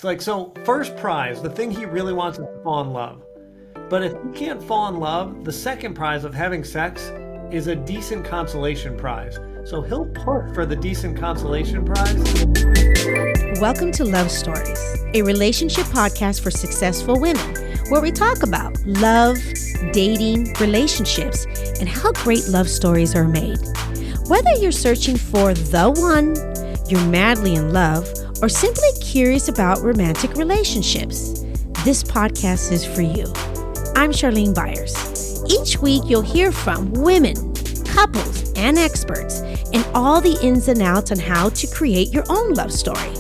So first prize, the thing he really wants is to fall in love. But if he can't fall in love, the second prize of having sex is a decent consolation prize. So he'll push for the decent consolation prize. Welcome to Love Stories, a relationship podcast for successful women, where we talk about love, dating, relationships, and how great love stories are made. Whether you're searching for the one, you're madly in love, or simply curious about romantic relationships, this podcast is for you. I'm Charlene Byars. Each week, you'll hear from women, couples, and experts, and all the ins and outs on how to create your own love story.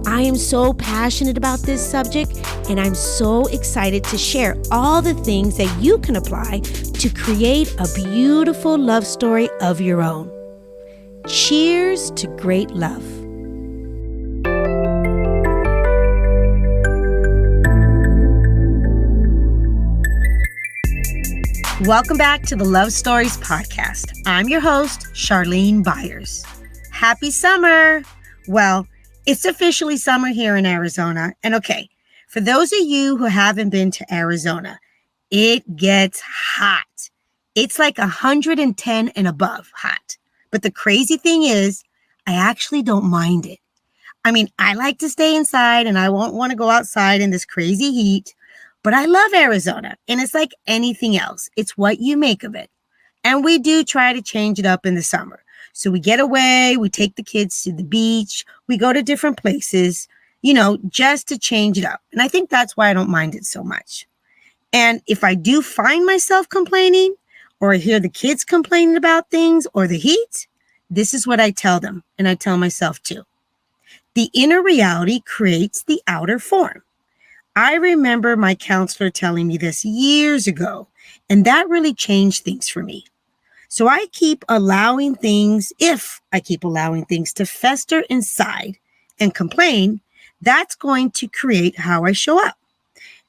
I am so passionate about this subject, and I'm so excited to share all the things that you can apply to create a beautiful love story of your own. Cheers to great love. Welcome back to the Love Stories podcast. I'm your host, Charlene Byars. Happy summer! Well, it's officially summer here in Arizona. And okay, for those of you who haven't been to Arizona, it gets hot. It's like 110 and above hot. But the crazy thing is, I actually don't mind it. I mean, I like to stay inside and I won't want to go outside in this crazy heat. But I love Arizona, and it's like anything else. It's what you make of it. And we do try to change it up in the summer. So we get away, we take the kids to the beach, we go to different places, just to change it up. And I think that's why I don't mind it so much. And if I do find myself complaining, or I hear the kids complaining about things or the heat, this is what I tell them, and I tell myself too. The inner reality creates the outer form. I remember my counselor telling me this years ago, and that really changed things for me. So if I keep allowing things to fester inside and complain, that's going to create how I show up.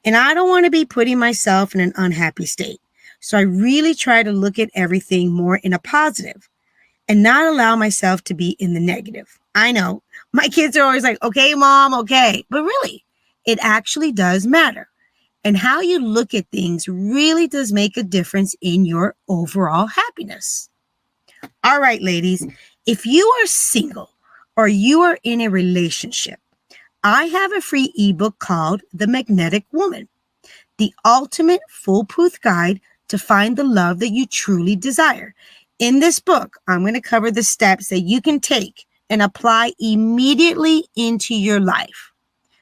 And I don't want to be putting myself in an unhappy state. So I really try to look at everything more in a positive and not allow myself to be in the negative. I know my kids are always like, okay, mom, okay. But really, it actually does matter. And how you look at things really does make a difference in your overall happiness. All right, ladies, if you are single or you are in a relationship, I have a free ebook called The Magnetic Woman, the ultimate foolproof guide to find the love that you truly desire. In this book, I'm going to cover the steps that you can take and apply immediately into your life.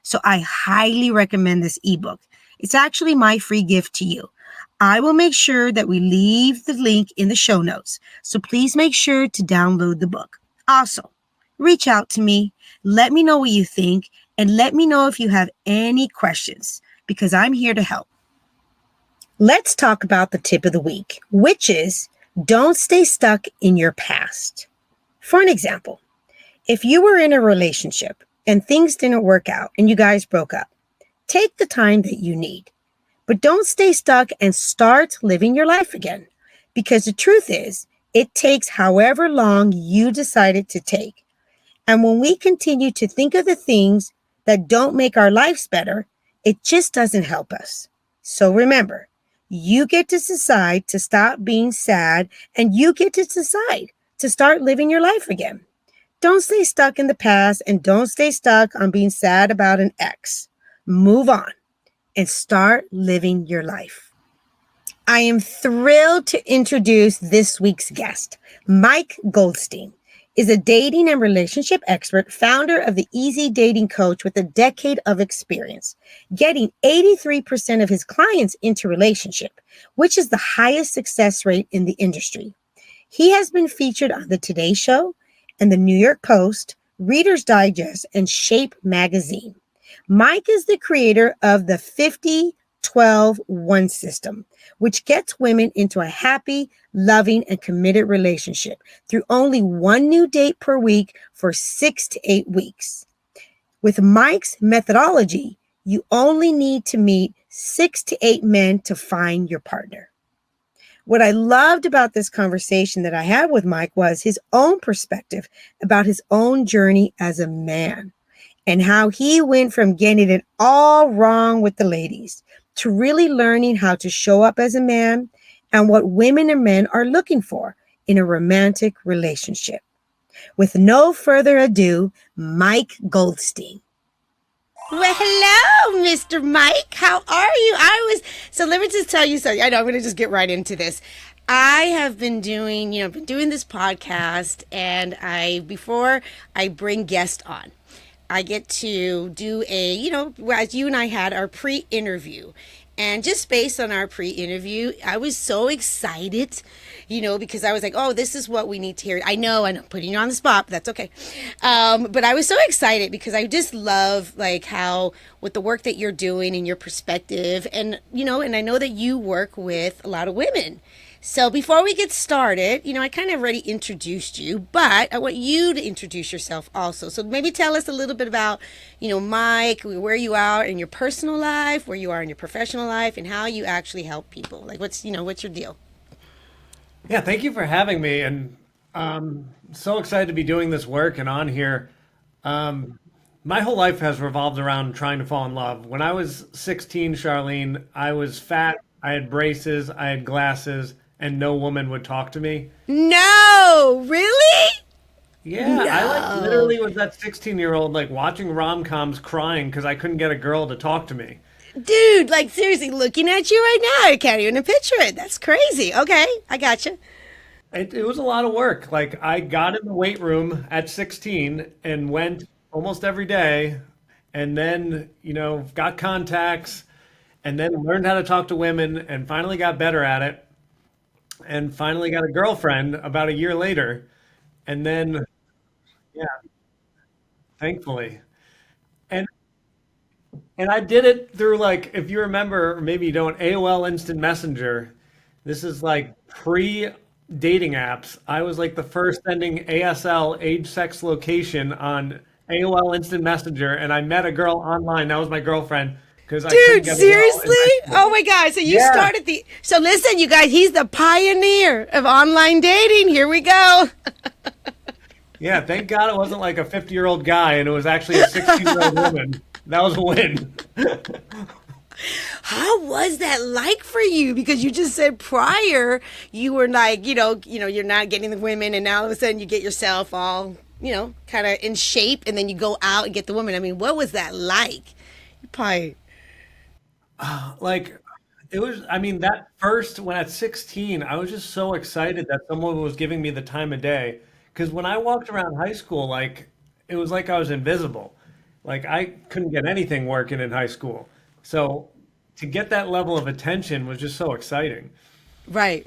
So I highly recommend this ebook. It's actually my free gift to you. I will make sure that we leave the link in the show notes. So please make sure to download the book. Also, reach out to me. Let me know what you think. And let me know if you have any questions, because I'm here to help. Let's talk about the tip of the week, which is don't stay stuck in your past. For an example, if you were in a relationship and things didn't work out and you guys broke up, take the time that you need. But don't stay stuck and start living your life again. Because the truth is, it takes however long you decided to take. And when we continue to think of the things that don't make our lives better, it just doesn't help us. So remember, you get to decide to stop being sad, and you get to decide to start living your life again. Don't stay stuck in the past, and don't stay stuck on being sad about an ex. Move on and start living your life. I am thrilled to introduce this week's guest. Mike Goldstein is a dating and relationship expert, founder of the Easy Dating Coach with a decade of experience, getting 83% of his clients into relationship, which is the highest success rate in the industry. He has been featured on the Today Show and the New York Post, Reader's Digest, and Shape magazine. Mike is the creator of the 50-12-1 system, which gets women into a happy, loving, and committed relationship through only one new date per week for 6 to 8 weeks. With Mike's methodology, you only need to meet 6 to 8 men to find your partner. What I loved about this conversation that I had with Mike was his own perspective about his own journey as a man. and how he went from getting it all wrong with the ladies to really learning how to show up as a man and what women and men are looking for in a romantic relationship. With no further ado, Mike Goldstein. Well, hello, Mr. Mike. How are you? So let me just tell you something. I know I'm going to just get right into this. I have been doing this podcast, and before I bring guests on, I get to do as you and I had our pre-interview. And just based on our pre-interview, I was so excited, because I was like, oh, this is what we need to hear. I know I'm putting you on the spot, but that's okay. But I was so excited because I just love like how with the work that you're doing and your perspective and I know that you work with a lot of women. So before we get started, I kind of already introduced you, but I want you to introduce yourself also. So maybe tell us a little bit about, Mike, where you are in your personal life, where you are in your professional life, and how you actually help people. Like what's your deal? Yeah, thank you for having me. And so excited to be doing this work and on here. My whole life has revolved around trying to fall in love. When I was 16, Charlene, I was fat, I had braces, I had glasses, and no woman would talk to me. No, really? Yeah, I like literally was that 16-year-old like watching rom-coms crying because I couldn't get a girl to talk to me. Dude, like seriously, looking at you right now, I can't even picture it. That's crazy. Okay, I gotcha. It was a lot of work. Like I got in the weight room at 16 and went almost every day and then, got contacts and then learned how to talk to women and finally got better at it and finally got a girlfriend about a year later. And then, yeah, thankfully. And and I did it through like, if you remember, or maybe you don't, AOL Instant Messenger. This is like pre-dating apps. I was like the first sending ASL, age, sex, location on AOL Instant Messenger, and I met a girl online. That was my girlfriend because I couldn't Dude, get a girl in seriously? high school. Oh my God. So you Yeah, started so listen, you guys, he's the pioneer of online dating. Here we go. yeah. Thank God it wasn't like a 50-year-old guy, and it was actually a 16-year-old woman. That was a win. How was that like for you? Because you just said prior you were like, you're not getting the women, and now all of a sudden you get yourself all, kind of in shape, and then you go out and get the woman. I mean, what was that like? You probably. Like it was, I mean, that first, when at 16, I was just so excited that someone was giving me the time of day. Because when I walked around high school, like it was like I was invisible. Like I couldn't get anything working in high school. So to get that level of attention was just so exciting. Right.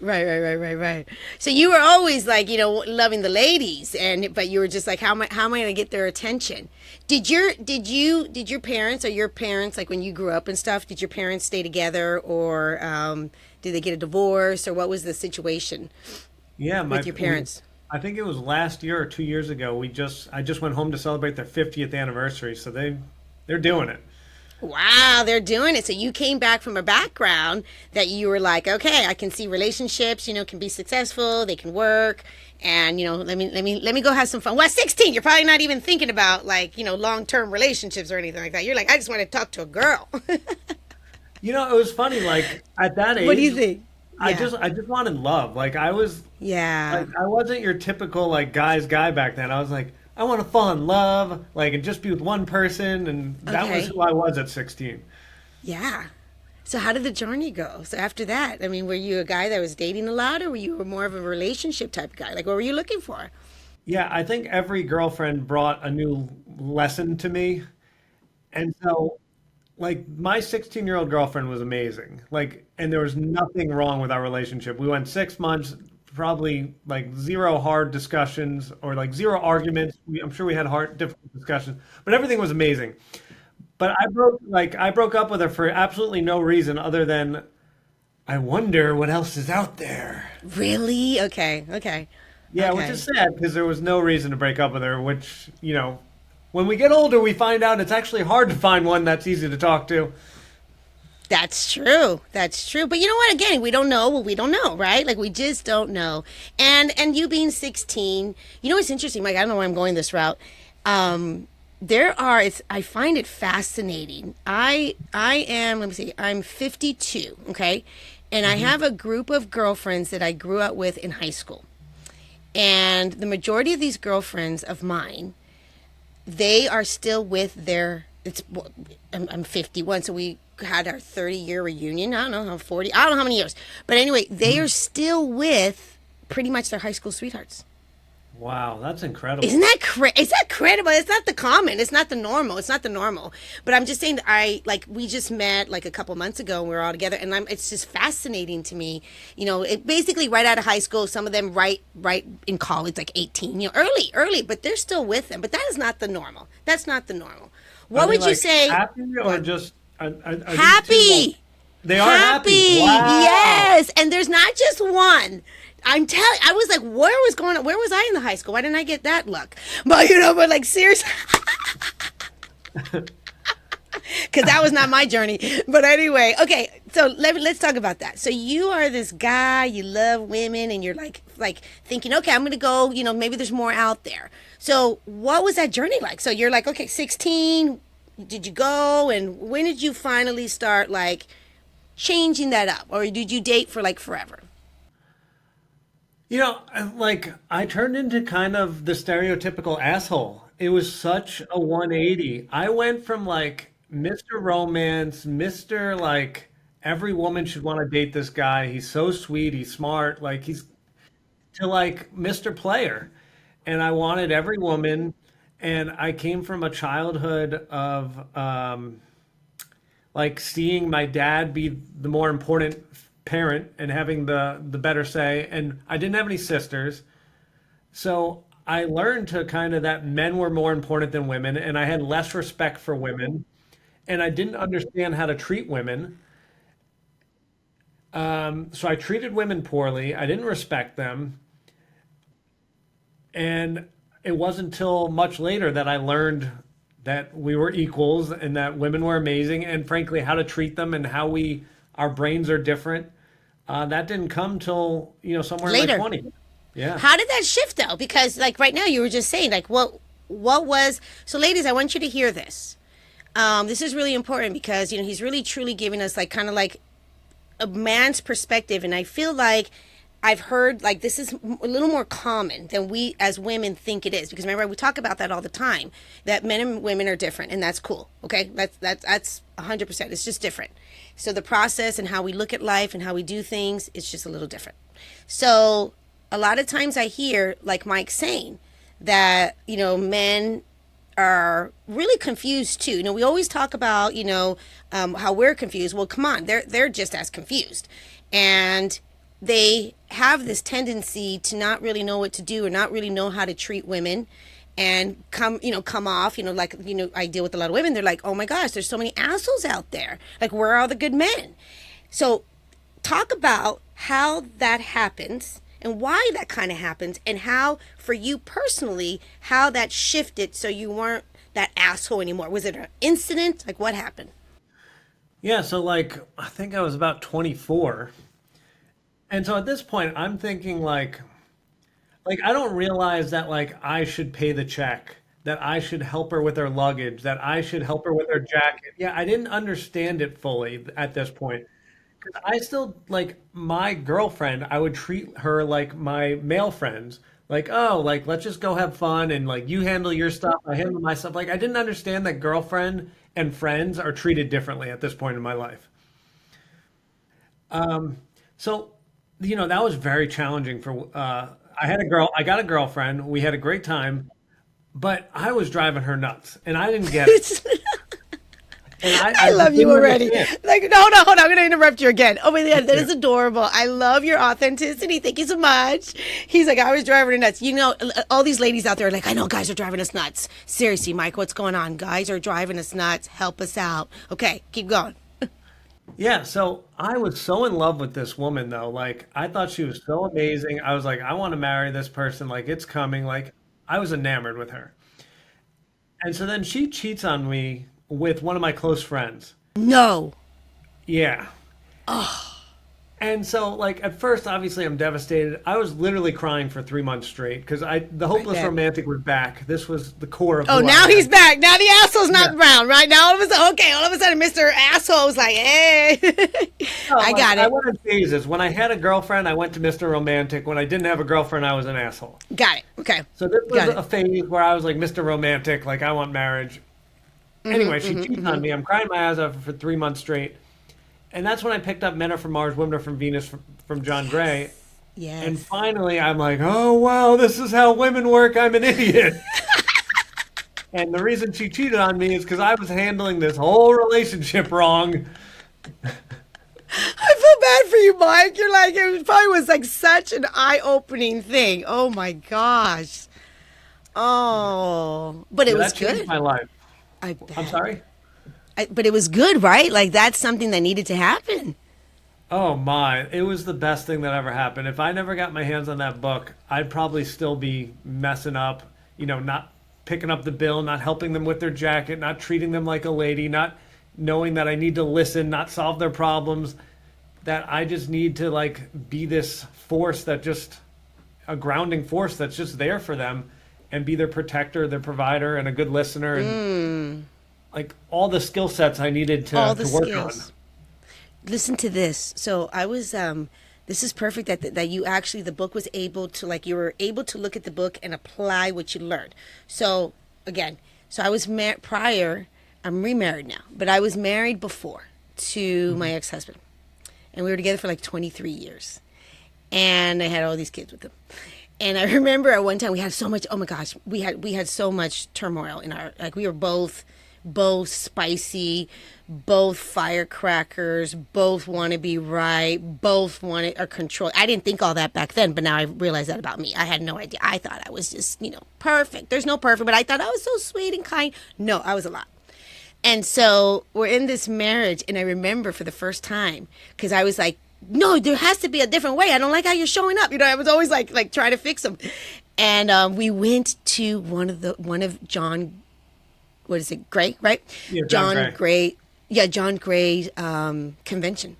So you were always like, loving the ladies, but you were just like, how am I going to get their attention? Did your parents or your parents, like when you grew up and stuff, did your parents stay together, or did they get a divorce, or what was the situation Yeah, with your parents? I think it was last year or 2 years ago. I just went home to celebrate their 50th anniversary. So they're doing it. Wow, they're doing it. So you came back from a background that you were like, okay, I can see relationships, can be successful, they can work, and let me go have some fun. Well, at 16, you're probably not even thinking about like, long-term relationships or anything like that. You're like, I just want to talk to a girl. It was funny. Like at that What do you age, think? Yeah. I just wanted love. Like I was Yeah. like I wasn't your typical like guy back then. I was like I want to fall in love, like and just be with one person, and that was Okay. who I was at 16. Yeah. So how did the journey go? So after that, I mean, were you a guy that was dating a lot, or were you more of a relationship type guy? Like, what were you looking for? Yeah, I think every girlfriend brought a new lesson to me, and so like my 16-year-old girlfriend was amazing. Like, and there was nothing wrong with our relationship. We went 6 months, probably like zero hard discussions or like zero arguments. I'm sure we had hard, difficult discussions, but everything was amazing. But I broke up with her for absolutely no reason other than I wonder what else is out there. Really? Okay. Okay. Yeah, which is Okay. sad because there was no reason to break up with her, which, when we get older, we find out it's actually hard to find one that's easy to talk to. That's true. That's true. But you know what? Again, we don't know what we don't know, right? Like we just don't know. And you being 16, it's interesting, Mike. I don't know why I'm going this route. Um, I find it fascinating. I am, let me see, I'm 52, okay? And I have a group of girlfriends that I grew up with in high school. And the majority of these girlfriends of mine, they are still with their, I'm 51, so we had our 30-year reunion. I don't know how 40, I don't know how many years. But anyway, they are still with pretty much their high school sweethearts. Wow, that's incredible. Isn't that is that credible? It's not the common. It's not the normal. It's not the normal. But I'm just saying that we just met like a couple months ago and we were all together, and it's just fascinating to me. It basically right out of high school, some of them right in college, like 18, early, but they're still with them. But that is not the normal. That's not the normal. What would you say? Happy or just happy? They are happy. Wow. Yes, and there's not just one. I was like, where was I in the high school? Why didn't I get that luck? But but like seriously, because that was not my journey. But anyway, okay, so let's talk about that. So you are this guy, you love women, and you're like thinking, okay, I'm gonna go. Maybe there's more out there. So what was that journey like? So you're like, okay, 16, did you go, and when did you finally start like changing that up, or did you date for like forever? I turned into kind of the stereotypical asshole. It was such a 180. I went from like Mr. Romance, Mr. like every woman should want to date this guy. He's so sweet, he's smart, like he's to like Mr. Player. And I wanted every woman. And I came from a childhood of like seeing my dad be the more important parent and having the better say, and I didn't have any sisters, so I learned to kind of that men were more important than women, and I had less respect for women, and I didn't understand how to treat women. So I treated women poorly, I didn't respect them, and it wasn't until much later that I learned that we were equals and that women were amazing, and frankly how to treat them and how our brains are different. That didn't come till somewhere Later. in my 20s. Yeah. How did that shift though? Because like right now you were just saying like what was, so ladies, I want you to hear this. This is really important because he's really truly giving us like kind of like a man's perspective, and I feel like I've heard like this is a little more common than we as women think it is, because remember we talk about that all the time, that men and women are different, and that's cool. Okay, that's 100%. It's just different. So the process and how we look at life and how we do things, it's just a little different. So a lot of times I hear like Mike saying that men are really confused too. We always talk about how we're confused. Well, come on, they're just as confused, and they have this tendency to not really know what to do or not really know how to treat women, and come off, I deal with a lot of women. They're like, oh my gosh, there's so many assholes out there. Like, where are all the good men? So talk about how that happens and why that kind of happens, and how, for you personally, how that shifted so you weren't that asshole anymore. Was it an incident? Like, what happened? Yeah, so like I think I was about 24. And so at this point I'm thinking like I don't realize that like I should pay the check, that I should help her with her luggage, that I should help her with her jacket. Yeah, I didn't understand it fully at this point. 'Cause I still like my girlfriend, I would treat her like my male friends. Like, oh, like let's just go have fun, and like you handle your stuff, I handle my stuff. Like I didn't understand that girlfriend and friends are treated differently at this point in my life. So that was very challenging for I got a girlfriend, we had a great time, but I was driving her nuts and I didn't get it. And I I love you didn't already. understand. Like, no, hold on. I'm going to interrupt you again. Oh my God, that is adorable. I love your authenticity. Thank you so much. He's like, I was driving her nuts. All these ladies out there are like, I know guys are driving us nuts. Seriously, Mike, what's going on? Guys are driving us nuts. Help us out. Okay, keep going. Yeah, so I was so in love with this woman though. Like I thought she was so amazing. I was like, I want to marry this person. Like it's coming. Like I was enamored with her. And so then she cheats on me with one of my close friends. No. Yeah. And so, like, at first, obviously, I'm devastated. I was literally crying for 3 months straight because the hopeless romantic was back. This was the core of. Oh, now he's back. Now the asshole's not around, right? Now all of a sudden, Mr. Asshole was like, hey, I got it. I went in phases. When I had a girlfriend, I went to Mr. Romantic. When I didn't have a girlfriend, I was an asshole. Got it. Okay. So this was a phase where I was like Mr. Romantic, like I want marriage. Anyway, she cheated on me. I'm crying my eyes out for 3 months straight. And that's when I picked up Men Are From Mars, Women Are From Venus from John Gray. Yes. And finally, I'm like, oh, wow, this is how women work. I'm an idiot. And the reason she cheated on me is because I was handling this whole relationship wrong. I feel bad for you, Mike. You're like, it probably was like such an eye-opening thing. Oh, my gosh. Oh, but it was that changed good. My life. I bet. I'm sorry? But it was good, right? Like, that's something that needed to happen. Oh my, it was the best thing that ever happened. If I never got my hands on that book, I'd probably still be messing up, not picking up the bill, not helping them with their jacket, not treating them like a lady, not knowing that I need to listen, not solve their problems, that I just need to like be this force a grounding force that's just there for them and be their protector, their provider, and a good listener. And like all the skill sets I needed to work on. Listen to this. So I was, this is perfect that you actually, the book was able to, like, you were able to look at the book and apply what you learned. So again, I was prior, I'm remarried now, but I was married before to my ex-husband. And we were together for like 23 years. And I had all these kids with him. And I remember at one time we had so much, oh my gosh, we had so much turmoil in our, like we were both spicy, both firecrackers, both want to be right, both wanted a control. I didn't think all that back then, but now I realize that about me. I had no idea. I thought I was just, perfect. There's no perfect, but I thought I was so sweet and kind. No, I was a lot. And so we're in this marriage, and I remember for the first time, because I was like, no, there has to be a different way. I don't like how you're showing up. I was always like trying to fix them. And we went to one of John, what is it, Gray, right? Yeah, John Gray. Yeah, John Gray's convention.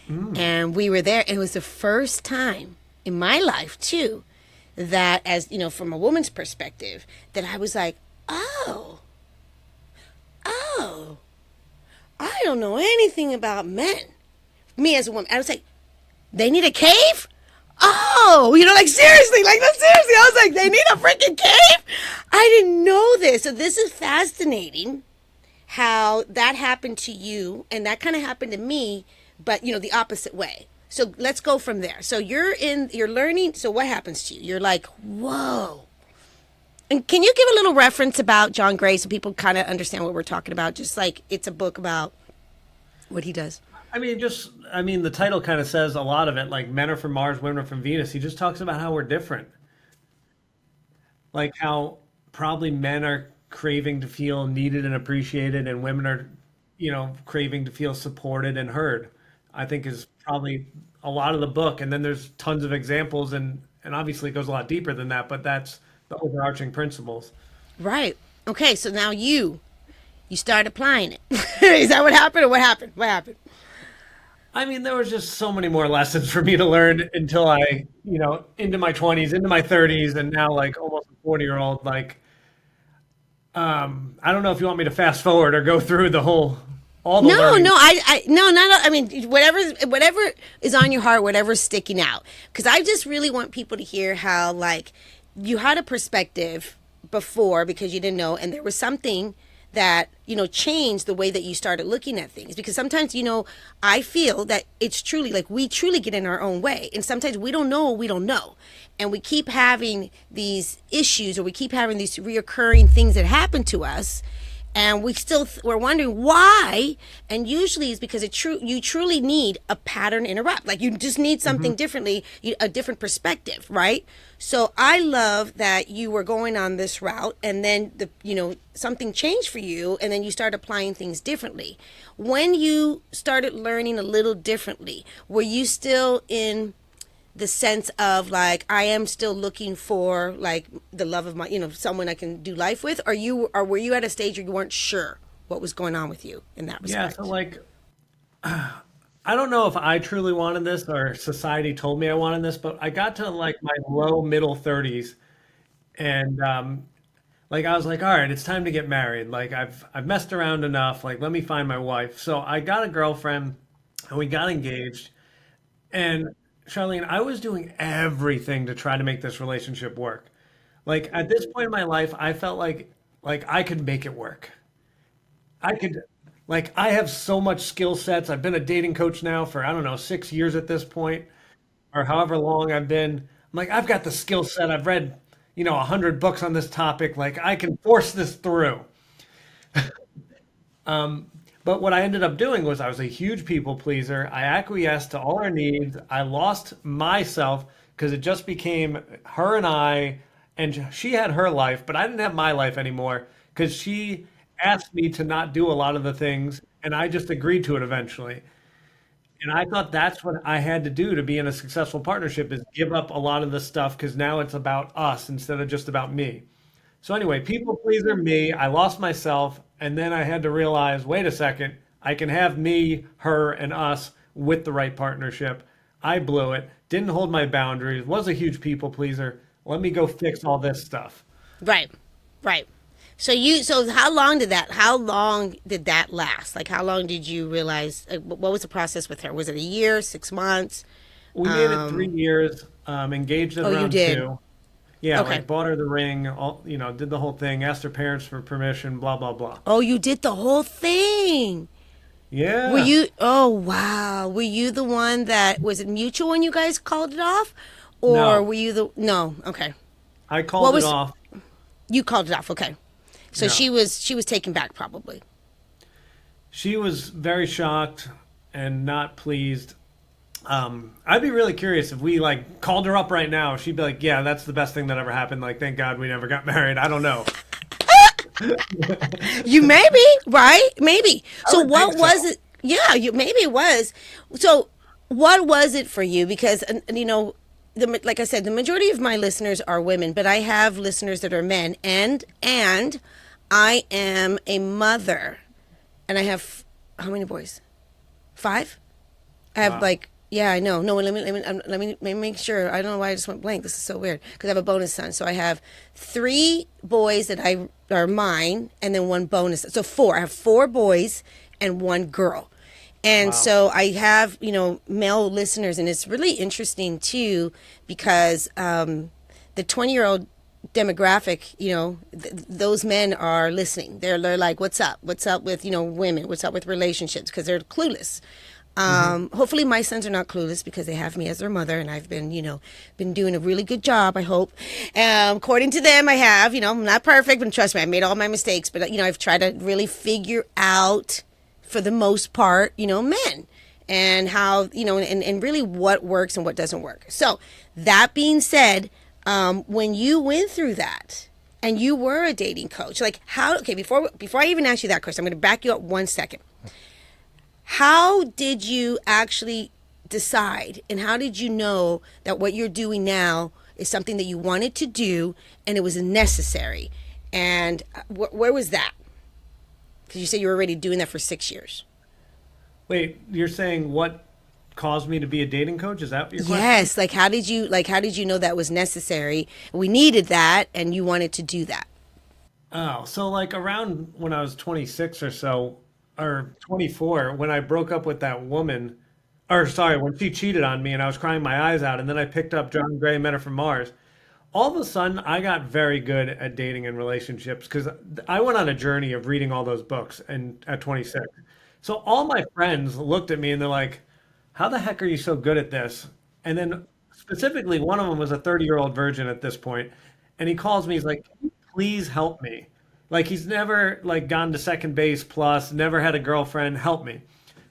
And we were there. And it was the first time in my life, too, that as, from a woman's perspective, that I was like, oh, I don't know anything about men. Me as a woman, I was like, they need a cave? Oh, seriously, I was like, they need a freaking cave? I didn't know this. So this is fascinating how that happened to you, and that kind of happened to me, but, the opposite way. So let's go from there. So you're learning. So what happens to you? You're like, whoa. And can you give a little reference about John Gray so people kind of understand what we're talking about? Just like it's a book about what he does. The title kind of says a lot of it, like Men Are From Mars, Women Are From Venus. He just talks about how we're different. Like how probably men are craving to feel needed and appreciated, and women are, craving to feel supported and heard, I think is probably a lot of the book. And then there's tons of examples, and obviously it goes a lot deeper than that, but that's the overarching principles. Right. Okay, so now you start applying it. Is that what happened, or what happened? What happened? There was just so many more lessons for me to learn until I, into my 20s, into my 30s, and now like almost a 40-year-old, like, I don't know if you want me to fast forward or go through all the learning. Whatever is on your heart, whatever's sticking out. Because I just really want people to hear how, like, you had a perspective before because you didn't know, and there was something that, changed the way that you started looking at things. Because sometimes, I feel that it's truly, like, we truly get in our own way. And sometimes we don't know what we don't know. And we keep having these issues, or we keep having these reoccurring things that happen to us. And we're wondering why. And usually it's because you truly need a pattern interrupt. Like you just need something differently, a different perspective, right? So I love that you were going on this route, and then something changed for you, and then you started applying things differently. When you started learning a little differently, were you still in the sense of like, I am still looking for like the love of my, someone I can do life with, or were you at a stage where you weren't sure what was going on with you in that respect? Yeah, so like, I don't know if I truly wanted this or society told me I wanted this, but I got to like my low middle 30s and like I was like, all right, it's time to get married. Like I've messed around enough. Like let me find my wife. So I got a girlfriend and we got engaged. And Charlene, I was doing everything to try to make this relationship work. Like at this point in my life, I felt like I could make it work. I could like I have so much skill sets. I've been a dating coach now for I don't know, 6 years at this point, or however long I've been. I'm like, I've got the skill set. I've read, 100 books on this topic. Like I can force this through. But what I ended up doing was I was a huge people pleaser. I acquiesced to all her needs. I lost myself because it just became her and I, and she had her life, but I didn't have my life anymore because she asked me to not do a lot of the things, and I just agreed to it eventually. And I thought that's what I had to do to be in a successful partnership is give up a lot of the stuff because now it's about us instead of just about me. So anyway, people pleaser me. I lost myself, and then I had to realize, wait a second, I can have me, her, and us with the right partnership. I blew it, didn't hold my boundaries, was a huge people pleaser. Let me go fix all this stuff. Right. Right. So how long did that last? Like how long did you realize what was the process with her? Was it a year, 6 months? We made it 3 years, engaged at Oh, you around did. two. Yeah, Okay. like bought her the ring, did the whole thing, asked her parents for permission, blah blah blah. Oh, you did the whole thing. Were Yeah. you Oh, wow. Were you the one that was it mutual when you guys called it off? Or No, were you the No, okay. I What called it was off. You called it off, okay. So Yeah. she was taken back probably. She was very shocked and not pleased. I'd be really curious if we like called her up right now. She'd be like, "Yeah, that's the best thing that ever happened. Like, thank God we never got married." I don't know. You maybe, right? Maybe. I So would think what was so. it? Yeah, you maybe it was. So what was it for you? Because like I said, the majority of my listeners are women, but I have listeners that are men, and I am a mother, and I have how many boys? Five. I have Wow. like yeah, I know. No, let me make sure. I don't know why I just went blank. This is so weird because I have a bonus son. So I have three boys that I are mine, and then one bonus. So four. I have four boys and one girl. And Wow. so I have, male listeners, and it's really interesting too because the 20-year-old demographic, those men are listening. They're like, what's up? What's up with, women? What's up with relationships? Because they're clueless. Hmm. Hopefully my sons are not clueless because they have me as their mother and I've been, been doing a really good job, I hope. According to them, I have, I'm not perfect, but trust me, I made all my mistakes, but, I've tried to really figure out for the most part, men and how, and really what works and what doesn't work. So that being said, when you went through that and you were a dating coach, like okay, before I even ask you that question, I'm going to back you up 1 second. How did you actually decide and how did you know that what you're doing now is something that you wanted to do and it was necessary? And where was that? Because you said you were already doing that for 6 years. Wait, you're saying what caused me to be a dating coach? Is that your question? Yes. Like how did you know that was necessary? We needed that and you wanted to do that. Oh, so like around when I was 26 or so, or 24, when I broke up with that woman, or sorry, when she cheated on me and I was crying my eyes out, and then I picked up John Gray, Men Are From Mars. All of a sudden, I got very good at dating and relationships because I went on a journey of reading all those books and at 26. So all my friends looked at me and they're like, "How the heck are you so good at this?" And then specifically, one of them was a 30-year-old virgin at this point, and he calls me. He's like, "Can you please help me?" Like he's never like gone to second base plus, never had a girlfriend. Help me.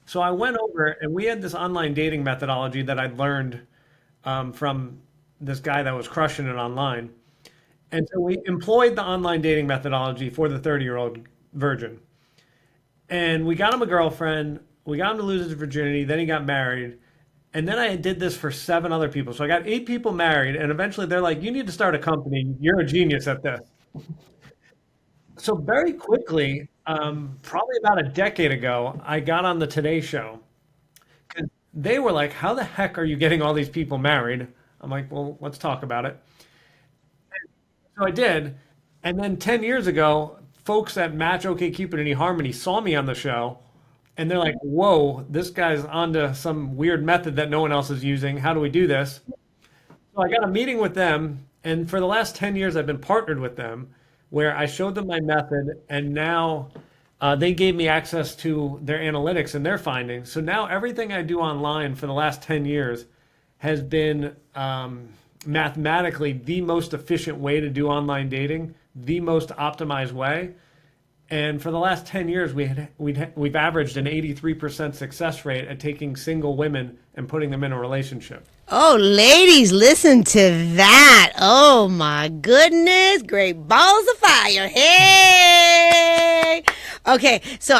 So I went over and we had this online dating methodology that I'd learned from this guy that was crushing it online. And so we employed the online dating methodology for the 30-year-old virgin. And we got him a girlfriend. We got him to lose his virginity. Then he got married. And then I did this for seven other people. So I got eight people married. And eventually they're like, you need to start a company. You're a genius at this. So very quickly, probably about a decade ago, I got on the Today Show. they were like, how the heck are you getting all these people married? I'm like, well, let's talk about it. So I did. And then 10 years ago, folks at Match OK Cupid and eHarmony saw me on the show and they're like, whoa, this guy's onto some weird method that no one else is using. How do we do this? So I got a meeting with them. And for the last 10 years, I've been partnered with them where I showed them my method. And now they gave me access to their analytics and their findings. So now everything I do online for the last 10 years has been mathematically the most efficient way to do online dating, the most optimized way. And for the last 10 years, we've averaged an 83% success rate at taking single women and putting them in a relationship. Oh, ladies, listen to that. Oh, my goodness. Great balls of fire. Hey. Okay, so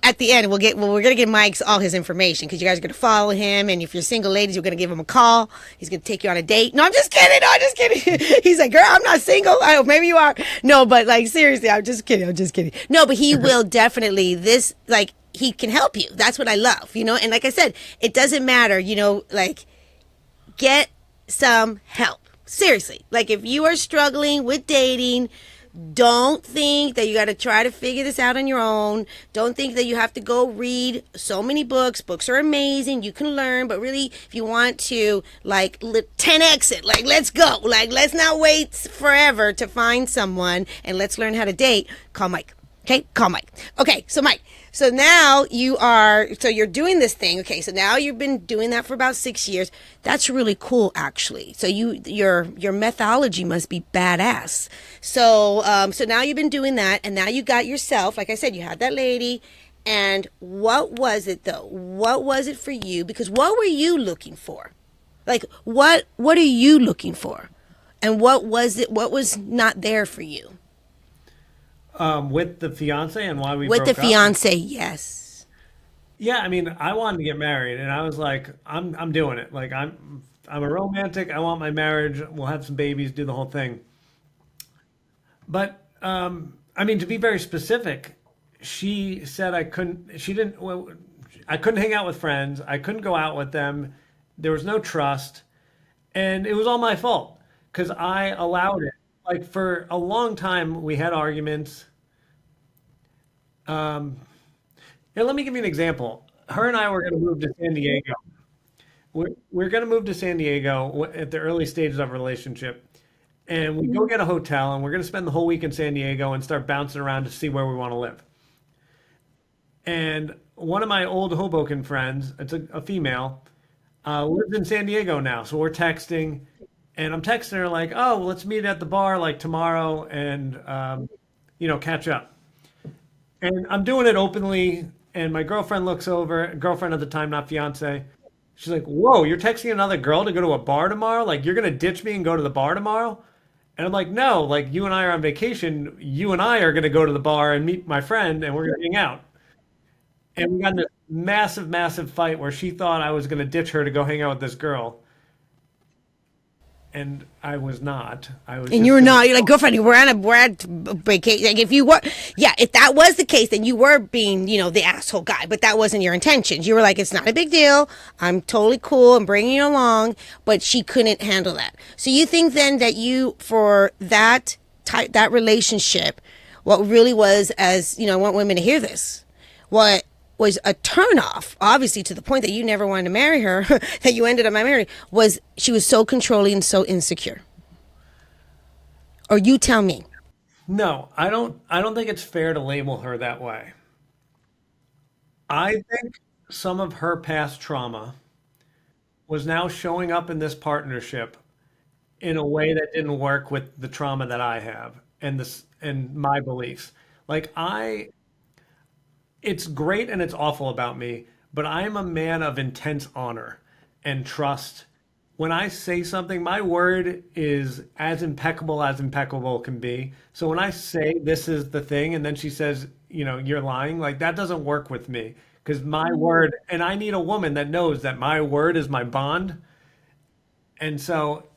at the end, we're going to give Mike's all his information because you guys are going to follow him. And if you're single ladies, you're going to give him a call. He's going to take you on a date. No, I'm just kidding. No, I'm just kidding. He's like, girl, I'm not single. I don't, maybe you are. No, but like, seriously, I'm just kidding. I'm just kidding. No, but he will definitely, he can help you. That's what I love, And like I said, it doesn't matter, like, get some help. Seriously. Like if you are struggling with dating, don't think that you got to try to figure this out on your own. Don't think that you have to go read so many books. Books are amazing. You can learn, but really if you want to 10x it, let's go. Let's not wait forever to find someone and let's learn how to date. Call Mike. Okay, call Mike. Okay, so Mike, so now you're doing this thing. Okay, so now you've been doing that for about 6 years. That's really cool, actually. So your methodology must be badass. So now you've been doing that, and now you got yourself. Like I said, you had that lady. And what was it though? What was it for you? Because what were you looking for? Like what are you looking for? And what was it? What was not there for you? With the fiance and why we With broke the up. fiance, yes. Yeah, I mean, I wanted to get married, and I was like, I'm doing it. Like, I'm a romantic. I want my marriage. We'll have some babies, do the whole thing. But I mean, to be very specific, she said I couldn't. She didn't. Well, I couldn't hang out with friends. I couldn't go out with them. There was no trust, and it was all my fault because I allowed it. Like for a long time, we had arguments. Yeah, let me give you an example. Her and I were going to move to San Diego. We're going to move to San Diego at the early stages of our relationship. And we go get a hotel and we're going to spend the whole week in San Diego and start bouncing around to see where we want to live. And one of my old Hoboken friends, it's a female, lives in San Diego now. So we're texting and I'm texting her like, oh, well, let's meet at the bar like tomorrow and, catch up. And I'm doing it openly. And my girlfriend looks over, girlfriend at the time, not fiance. She's like, whoa, you're texting another girl to go to a bar tomorrow? Like, you're going to ditch me and go to the bar tomorrow? And I'm like, no, like, you and I are on vacation. You and I are going to go to the bar and meet my friend, and we're going to hang out. And we got in this massive, massive fight where she thought I was going to ditch her to go hang out with this girl. And I was not. I was. And you were not. You're like, girlfriend, we're at vacation. Like, if that was the case, then you were being, the asshole guy. But that wasn't your intentions. You were like, it's not a big deal. I'm totally cool. I'm bringing you along. But she couldn't handle that. So you think then that for that relationship, what really was, as I want women to hear this, what was a turnoff, obviously, to the point that you never wanted to marry her, that you ended up marrying, was she was so controlling and so insecure. Or you tell me. No, I don't think it's fair to label her that way. I think some of her past trauma was now showing up in this partnership in a way that didn't work with the trauma that I have and my beliefs. Like it's great and it's awful about me, but I'm a man of intense honor and trust. When I say something, my word is as impeccable can be. So when I say this is the thing, and then she says, you're lying, like that doesn't work with me because my word, and I need a woman that knows that my word is my bond. And so,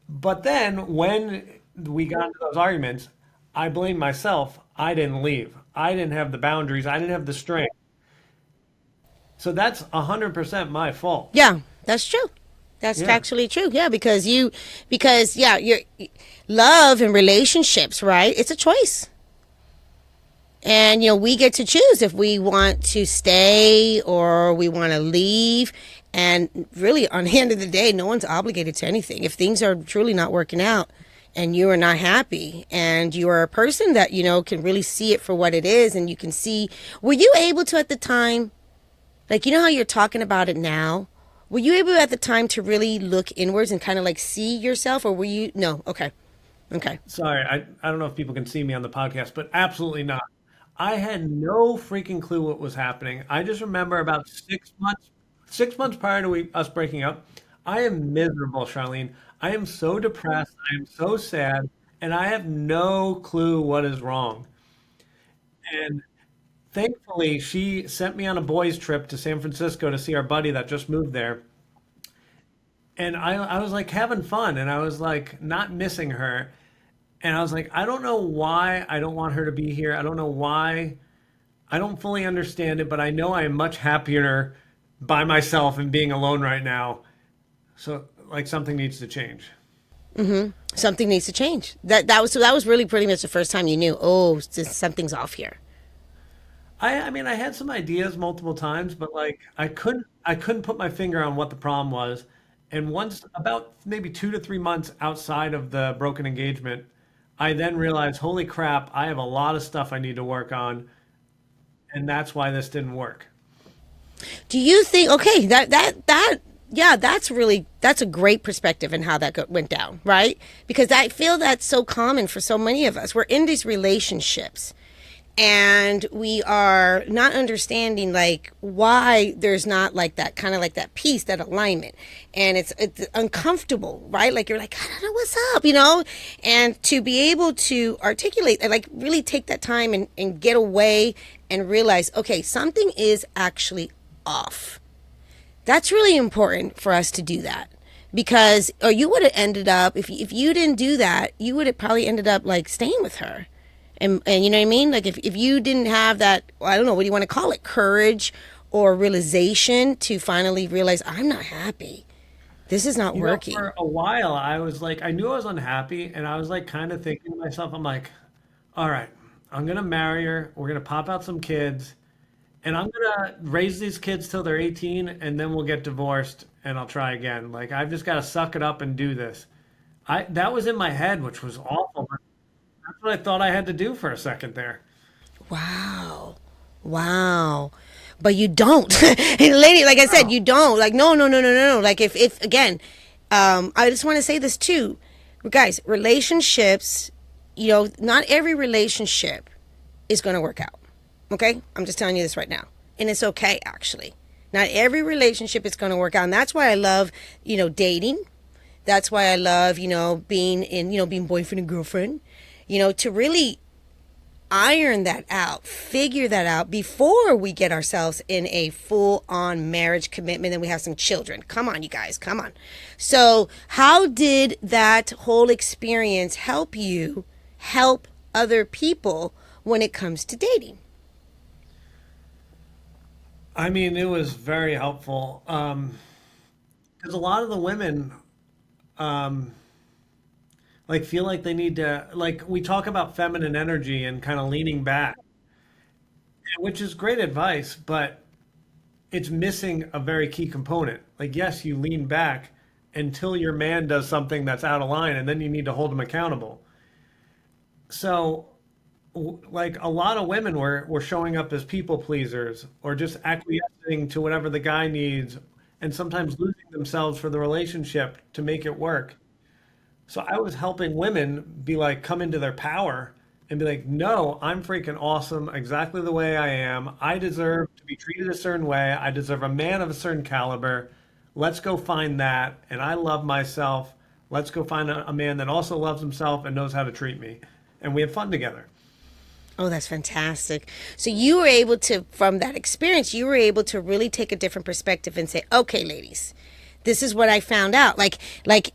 but then when we got into those arguments, I blame myself. I didn't leave. I didn't have the boundaries. I didn't have the strength. So that's 100% my fault. Yeah, that's true. That's Yeah. actually true. Yeah, because yeah, your love and relationships, right? It's a choice. And we get to choose if we want to stay or we want to leave. And really, on the end of the day, no one's obligated to anything. If things are truly not working out and you are not happy and you are a person that, can really see it for what it is, and you can see, were you able to at the time, like, how you're talking about it now? Were you able at the time to really look inwards and kind of like see yourself, or were you, no? Okay. Okay. Sorry, I don't know if people can see me on the podcast, but absolutely not. I had no freaking clue what was happening. I just remember about 6 months, 6 months prior to us breaking up, I am miserable, Charlene. I am so depressed. I am so sad, and I have no clue what is wrong. And thankfully, she sent me on a boys' trip to San Francisco to see our buddy that just moved there. And I was like having fun, and I was like not missing her. And I was like, I don't know why I don't want her to be here. I don't know why. I don't fully understand it, but I know I am much happier by myself and being alone right now. So, like, something needs to change. Something needs to change. That was really pretty much the first time you knew, oh, something's off here. I mean, I had some ideas multiple times, but like, I couldn't put my finger on what the problem was. And once, about maybe 2 to 3 months outside of the broken engagement, I then realized, holy crap, I have a lot of stuff I need to work on, and that's why this didn't work. Do you think, okay, yeah, that's a great perspective in how that went down, right? Because I feel that's so common for so many of us. We're in these relationships and we are not understanding like why there's not like that kind of like that peace, that alignment. And it's uncomfortable, right? Like you're like, I don't know what's up, and to be able to articulate and like really take that time and get away and realize, okay, something is actually off. That's really important for us to do that, because or you would have ended up, if you didn't do that, you would have probably ended up like staying with her. And you know what I mean? Like if you didn't have that, I don't know, what do you want to call it? Courage or realization to finally realize, I'm not happy. This is not working. For a while, I was like, I knew I was unhappy, and I was like, kind of thinking to myself, I'm like, all right, I'm gonna marry her. We're gonna pop out some kids, and I'm gonna raise these kids till they're 18, and then we'll get divorced, and I'll try again. Like I've just got to suck it up and do this. I That was in my head, which was awful. But that's what I thought I had to do for a second there. Wow. Wow. But you don't. Lady, like I said, Oh, you don't. Like, no, no, no, no, no, no. Like if again, I just want to say this too. Guys, relationships, not every relationship is going to work out. Okay? I'm just telling you this right now. And it's okay, actually. Not every relationship is going to work out. And that's why I love, dating. That's why I love, being boyfriend and girlfriend, to really iron that out, figure that out before we get ourselves in a full on marriage commitment and we have some children. Come on, you guys, come on. So, how did that whole experience help you help other people when it comes to dating? I mean, it was very helpful. Because a lot of the women, um, like feel like they need to, like we talk about feminine energy and kind of leaning back, which is great advice, but it's missing a very key component. Like, yes, you lean back until your man does something that's out of line, and then you need to hold him accountable. So, like a lot of women were showing up as people pleasers or just acquiescing to whatever the guy needs, and sometimes losing themselves for the relationship to make it work. So I was helping women be like, come into their power and be like, no, I'm freaking awesome exactly the way I am. I deserve to be treated a certain way. I deserve a man of a certain caliber. Let's go find that. And I love myself. Let's go find a man that also loves himself and knows how to treat me. And we have fun together. Oh, that's fantastic. So you were able to, from that experience, you were able to really take a different perspective and say, okay, ladies, this is what I found out. Like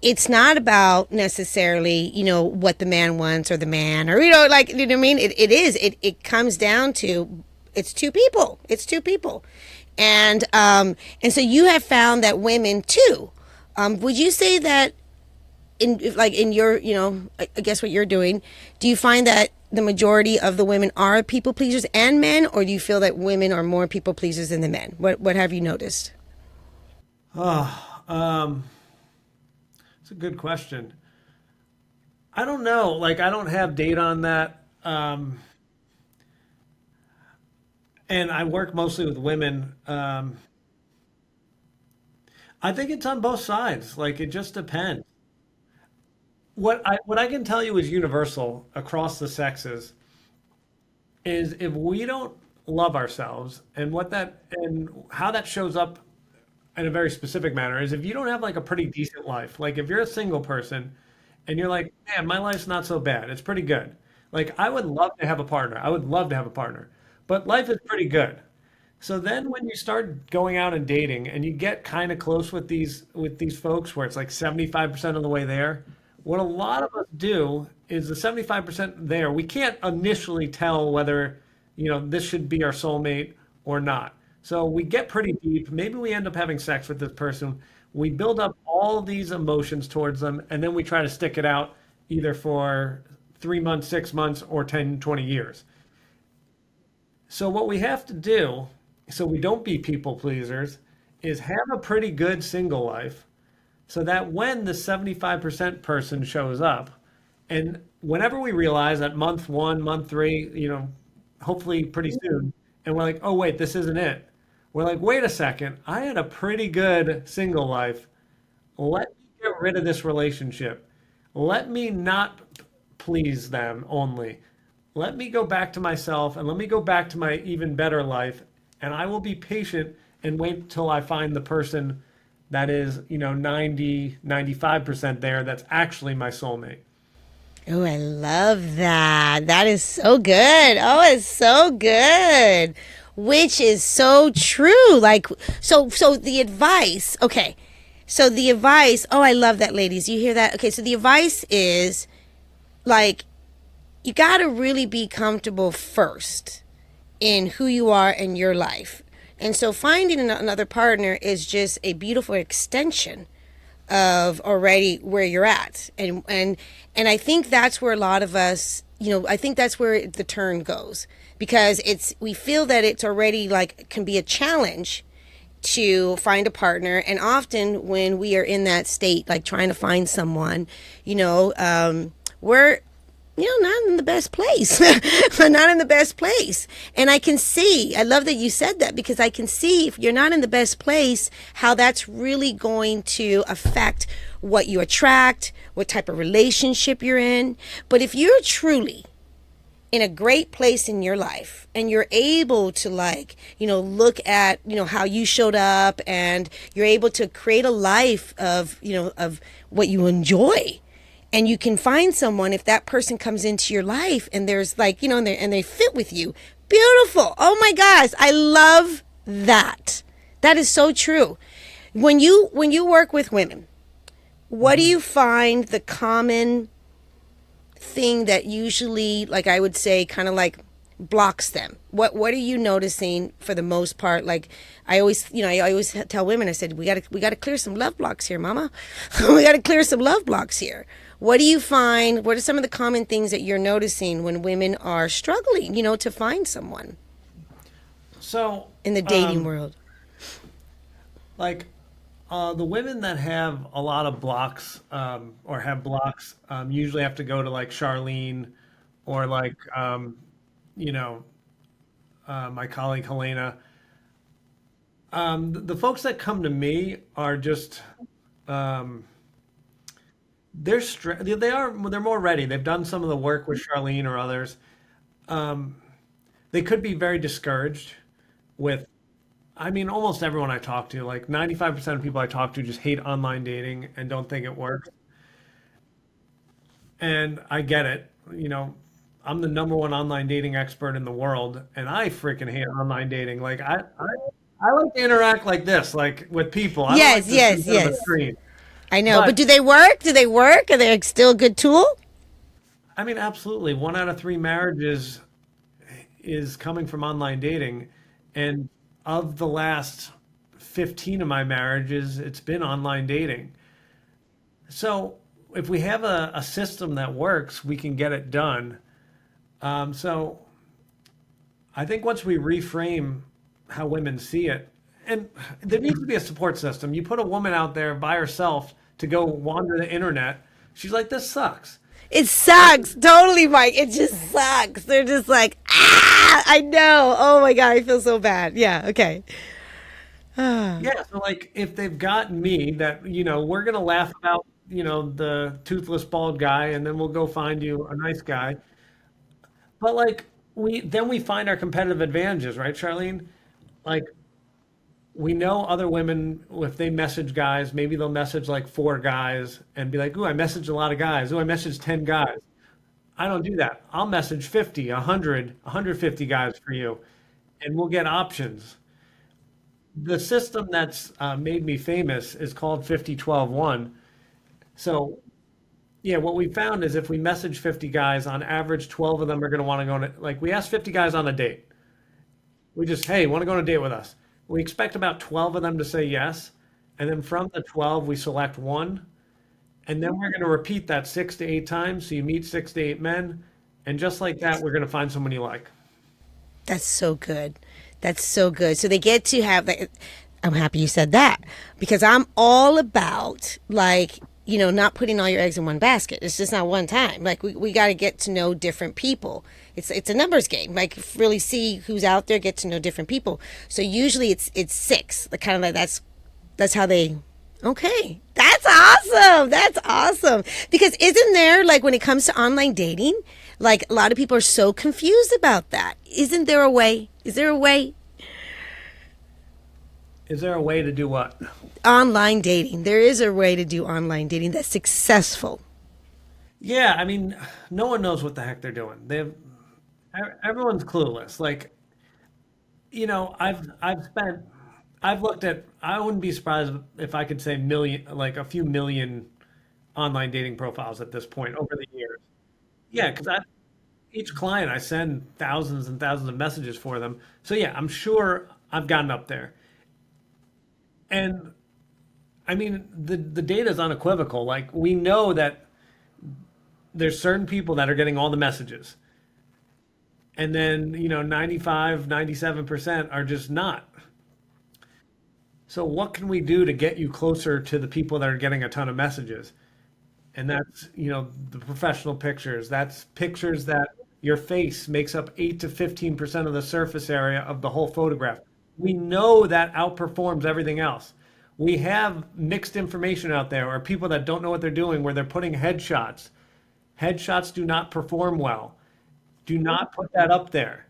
it's not about necessarily, what the man wants or the man or, like, you know what I mean? It comes down to, it's two people. It's two people. And so you have found that women too. Would you say that in your, I guess what you're doing, do you find that the majority of the women are people pleasers and men, or do you feel that women are more people pleasers than the men? What have you noticed? Oh, it's a good question. I don't know. Like, I don't have data on that. And I work mostly with women. I think it's on both sides. Like, it just depends. What I can tell you is universal across the sexes is if we don't love ourselves, and what that and how that shows up in a very specific manner is if you don't have like a pretty decent life. Like if you're a single person and you're like, man, my life's not so bad. It's pretty good. Like I would love to have a partner. I would love to have a partner. But life is pretty good. So then when you start going out and dating and you get kind of close with these folks where it's like 75% of the way there, what a lot of us do is the 75% there, we can't initially tell whether, this should be our soulmate or not. So we get pretty deep. Maybe we end up having sex with this person. We build up all of these emotions towards them, and then we try to stick it out either for 3 months, 6 months, or 10, 20 years. So what we have to do, so we don't be people pleasers, is have a pretty good single life so that when the 75% person shows up, and whenever we realize that month one, month three, hopefully pretty soon, and we're like, oh, wait, this isn't it. We're like, wait a second, I had a pretty good single life. Let me get rid of this relationship. Let me not please them only. Let me go back to myself and let me go back to my even better life. And I will be patient and wait till I find the person that is, 90, 95% there that's actually my soulmate. Oh, I love that. That is so good. Oh, it's so good. Which is so true. Like, so the advice, okay. So the advice, oh, I love that, ladies. You hear that? Okay, so the advice is like, you got to really be comfortable first in who you are in your life. And so finding another partner is just a beautiful extension of already where you're at. And I think that's where a lot of us, I think that's where the turn goes, because we feel that it's already like can be a challenge to find a partner. And often when we are in that state, like trying to find someone, we're not in the best place. We're not in the best place. And I love that you said that, because I can see if you're not in the best place, how that's really going to affect what you attract, what type of relationship you're in. But if you're truly in a great place in your life and you're able to look at, how you showed up, and you're able to create a life of what you enjoy, and you can find someone, if that person comes into your life and there's and they fit with you. Beautiful. Oh my gosh. I love that. That is so true. When you work with women, what do you find the common thing that usually, like I would say, kind of like blocks them? What are you noticing for the most part? Like I always tell women, I said, we got to clear some love blocks here, mama. We got to clear some love blocks here. What do you find? What are some of the common things that you're noticing when women are struggling, to find someone So, in the dating world? like the women that have a lot of blocks or have blocks usually have to go to like Charlene or like you know my colleague Helena. The folks that come to me are just um, they're more ready. They've done some of the work with Charlene or others. Um, they could be very discouraged with. I mean, almost everyone I talk to, like 95% of people I talk to, just hate online dating and don't think it works. And I get it. I'm the number one online dating expert in the world, and I freaking hate online dating. Like I like to interact like this, like with people. I don't like Yes, to sit in yes, front of a yes. screen. I know. But But do they work? Do they work? Are they still a good tool? I mean, absolutely, 1 out of 3 marriages is coming from online dating, and of the last 15 of my marriages, it's been online dating. So if we have a system that works, we can get it done. So I think once we reframe how women see it, and there needs to be a support system. You put a woman out there by herself to go wander the internet, she's like, this sucks. It sucks. Totally, Mike. It just sucks. They're just like, I know. Oh my God, I feel so bad. Yeah, okay. Yeah, so like if they've got me that, we're gonna laugh about, the toothless bald guy and then we'll go find you a nice guy. But like we find our competitive advantages, right, Charlene? Like we know other women, if they message guys, maybe they'll message like four guys and be like, ooh, I messaged a lot of guys. Ooh, I messaged 10 guys. I don't do that. I'll message 50, 100, 150 guys for you, and we'll get options. The system that's made me famous is called 50-12-1. So, yeah, what we found is if we message 50 guys, on average, 12 of them are going to want to go on, like, we ask 50 guys on a date. We just, hey, want to go on a date with us? We expect about 12 of them to say yes. And then from the 12, we select one. And then we're going to repeat that 6 to 8 times. So you meet 6 to 8 men. And just like that, we're going to find someone you like. That's so good. That's so good. So they get to have that. I'm happy you said that because I'm all about like, not putting all your eggs in one basket. It's just not one time. Like we got to get to know different people. It's a numbers game. Like really see who's out there, get to know different people. So usually it's 6. Like kind of like that's how they. Okay, that's awesome. That's awesome. Because isn't there like when it comes to online dating, like a lot of people are so confused about that. Isn't there a way? Is there a way? Is there a way to do what? Online dating. There is a way to do online dating that's successful. Yeah, I mean, no one knows what the heck they're doing. Everyone's clueless. Like, I've looked at. I wouldn't be surprised if I could say a few million online dating profiles at this point over the years. Yeah, because each client I send thousands and thousands of messages for them. So yeah, I'm sure I've gotten up there. And I mean, the data is unequivocal. Like we know that there's certain people that are getting all the messages. And then, 95, 97% are just not. So what can we do to get you closer to the people that are getting a ton of messages? And that's, the professional pictures. That's pictures that your face makes up 8 to 15% of the surface area of the whole photograph. We know that outperforms everything else. We have mixed information out there, or people that don't know what they're doing, where they're putting headshots. Headshots do not perform well. Do not put that up there.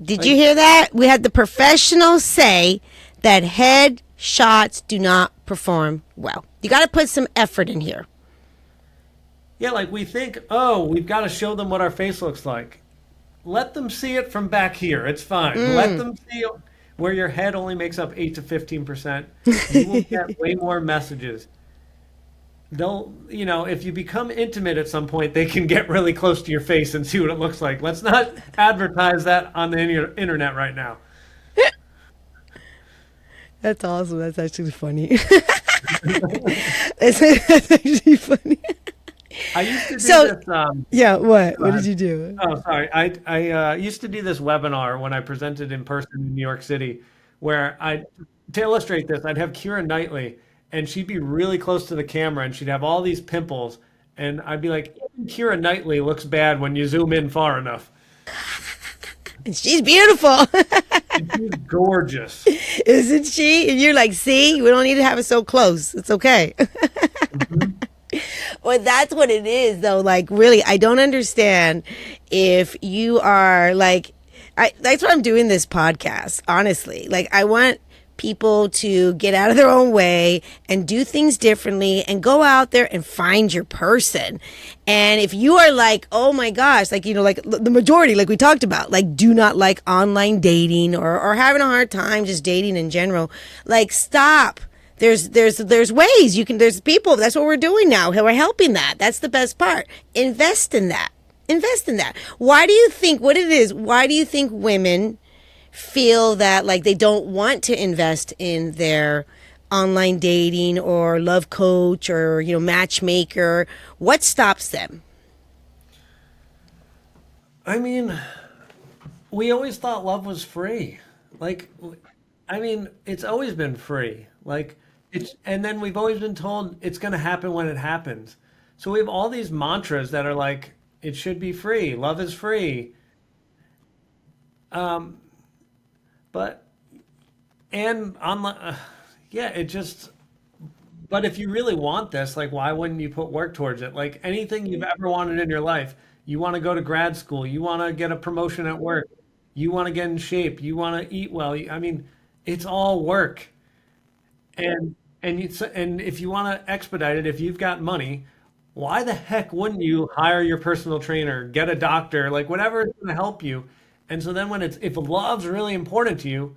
Did you hear that? We had the professionals say that headshots do not perform well. You got to put some effort in here. Yeah, like we think, oh, we've got to show them what our face looks like. Let them see it from back here. It's fine. Let them see where your head only makes up 8 to 15%. You will get way more messages. They'll, if you become intimate at some point, they can get really close to your face and see what it looks like. Let's not advertise that on the internet right now. That's awesome. That's actually funny. That's actually funny. I used to do this. Yeah, what? What did you do? Oh, sorry. I used to do this webinar when I presented in person in New York City, where to illustrate this, I'd have Keira Knightley, and she'd be really close to the camera, and she'd have all these pimples, and I'd be like, even Keira Knightley looks bad when you zoom in far enough. And she's beautiful. And she's gorgeous. Isn't she? And you're like, see, we don't need to have it so close. It's okay. Mm-hmm. Well, that's what it is, though. Like, really, I don't understand if you are like, that's why I'm doing this podcast, honestly. Like, I want people to get out of their own way and do things differently and go out there and find your person. And if you are like, oh my gosh, like, like the majority, like we talked about, like do not like online dating or having a hard time just dating in general, like stop. There's ways you can, there's people, that's what we're doing now. We're helping that. That's the best part. Invest in that. Invest in that. Why do you think, what it is, why do you think women feel that like they don't want to invest in their online dating or love coach or matchmaker? What stops them? I mean, we always thought love was free. Like, I mean, it's always been free. Like, and then we've always been told it's going to happen when it happens. So we have all these mantras that are like, it should be free, love is free. Um, but, and online, yeah, it just, but if you really want this, like, why wouldn't you put work towards it? Like anything you've ever wanted in your life, you want to go to grad school, you want to get a promotion at work, you want to get in shape, you want to eat well. I mean, it's all work. And if you want to expedite it, if you've got money, why the heck wouldn't you hire your personal trainer, get a doctor, like whatever is going to help you? And so then when it's if love's really important to you,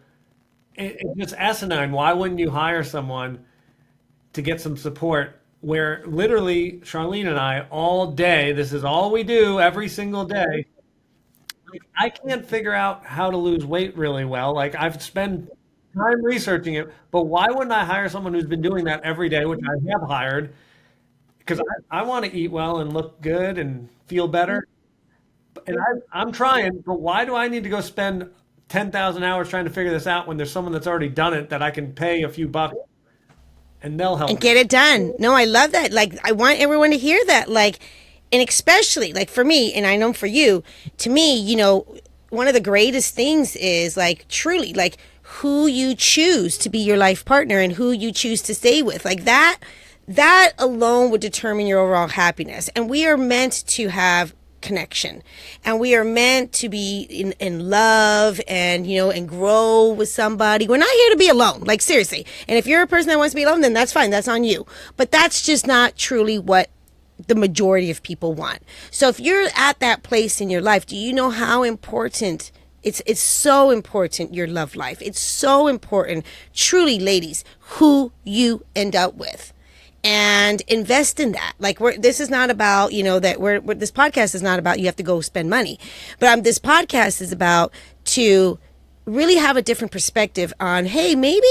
it's just asinine. Why wouldn't you hire someone to get some support? Where literally Charlene and I all day, this is all we do every single day. Like, I can't figure out how to lose weight really well. Like I've spent time researching it, but why wouldn't I hire someone who's been doing that every day, which I have hired, because I want to eat well and look good and feel better. And I'm trying, but why do I need to go spend 10,000 hours trying to figure this out when there's someone that's already done it that I can pay a few bucks and they'll help And me? get it done. No, I love that. Like, I want everyone to hear that. Like, and especially like for me, and I know for you, to me, one of the greatest things is like truly like who you choose to be your life partner and who you choose to stay with. Like that alone would determine your overall happiness. And we are meant to have connection, and we are meant to be in love and and grow with somebody. We're not here to be alone, like seriously. And if you're a person that wants to be alone, then that's fine, that's on you. But that's just not truly what the majority of people want. So if you're at that place in your life, do you know how important it's so important, your love life? It's so important, truly, ladies, who you end up with, and invest in that. Like this is not about that this podcast is not about you have to go spend money, but this podcast is about to really have a different perspective on, hey, maybe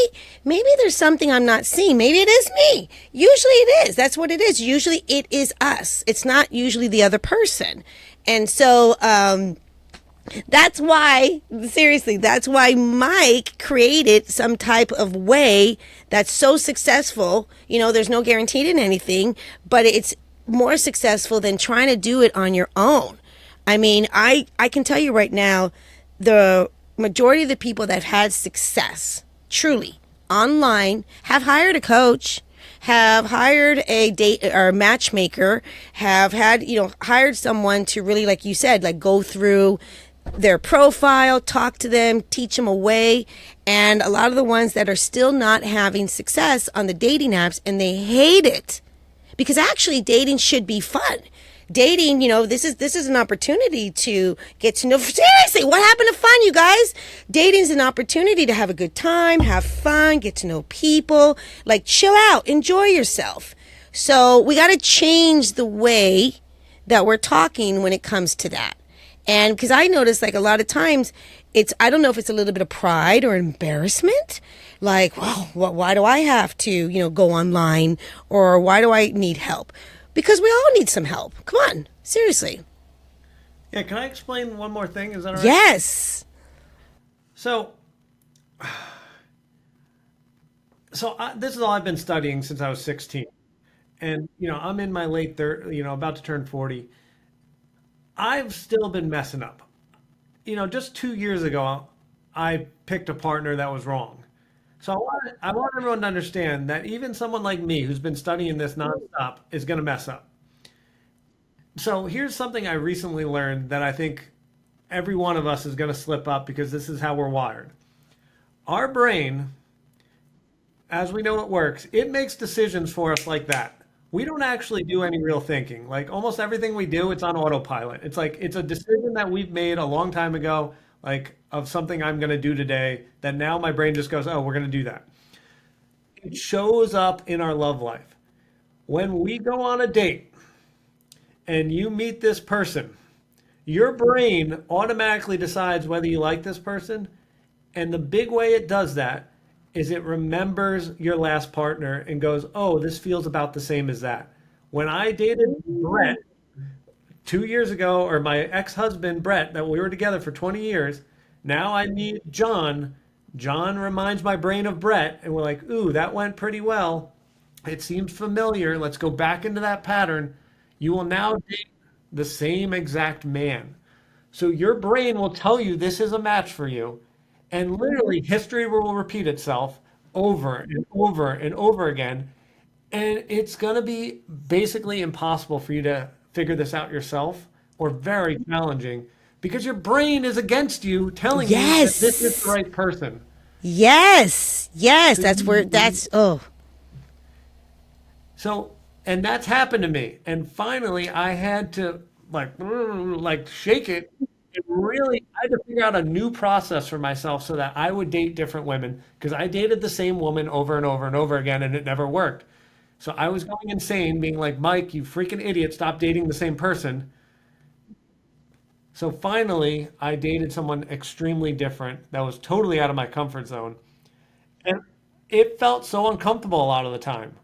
there's something I'm not seeing. Maybe it is me. Usually it is. That's what it is. Usually it is us. It's not usually the other person. And so that's why, seriously, that's why Mike created some type of way that's so successful. There's no guarantee in anything, but it's more successful than trying to do it on your own. I mean, I can tell you right now, the majority of the people that have had success, truly, online, have hired a coach, have hired a date or a matchmaker, have had, hired someone to really, like you said, like go through their profile, talk to them, teach them a way. And a lot of the ones that are still not having success on the dating apps, and they hate it, because actually dating should be fun. Dating, this is an opportunity to get to know. Seriously, what happened to fun, you guys? Dating is an opportunity to have a good time, have fun, get to know people, like chill out, enjoy yourself. So we got to change the way that we're talking when it comes to that. And because I notice like a lot of times I don't know if it's a little bit of pride or embarrassment. Like, well, why do I have to, go online, or why do I need help? Because we all need some help. Come on, seriously. Yeah, can I explain one more thing? Is that all right? Yes. So, this is all I've been studying since I was 16. And, I'm in my late 30s, about to turn 40. I've still been messing up. Just 2 years ago, I picked a partner that was wrong. So I want everyone to understand that even someone like me who's been studying this nonstop is going to mess up. So here's something I recently learned that I think every one of us is going to slip up, because this is how we're wired. Our brain, as we know it works, it makes decisions for us like that. We don't actually do any real thinking. Like almost everything we do, it's on autopilot. It's like it's a decision that we've made a long time ago, like of something I'm going to do today, that now my brain just goes, oh, we're going to do that. It shows up in our love life. When we go on a date and you meet this person, your brain automatically decides whether you like this person, And the big way it does that is it remembers your last partner and goes, oh, this feels about the same as that. When I dated Brett 2 years ago, or my ex-husband Brett, that we were together for 20 years, now I meet John. John reminds my brain of Brett, and we're like, ooh, that went pretty well. It seems familiar. Let's go back into that pattern. You will now date the same exact man. So your brain will tell you this is a match for you. And literally, history will repeat itself over and over and over again. And it's going to be basically impossible for you to figure this out yourself, or very challenging, because your brain is against you, telling you that this is the Yes. right person. Yes. Yes. So That's where oh. So, and that's happened to me. And finally, I had to like shake it. And really, I had to figure out a new process for myself so that I would date different women, because I dated the same woman over and over and over again, and it never worked. So I was going insane, being like, Mike, you freaking idiot, stop dating the same person. So finally, I dated someone extremely different that was totally out of my comfort zone. And it felt so uncomfortable a lot of the time.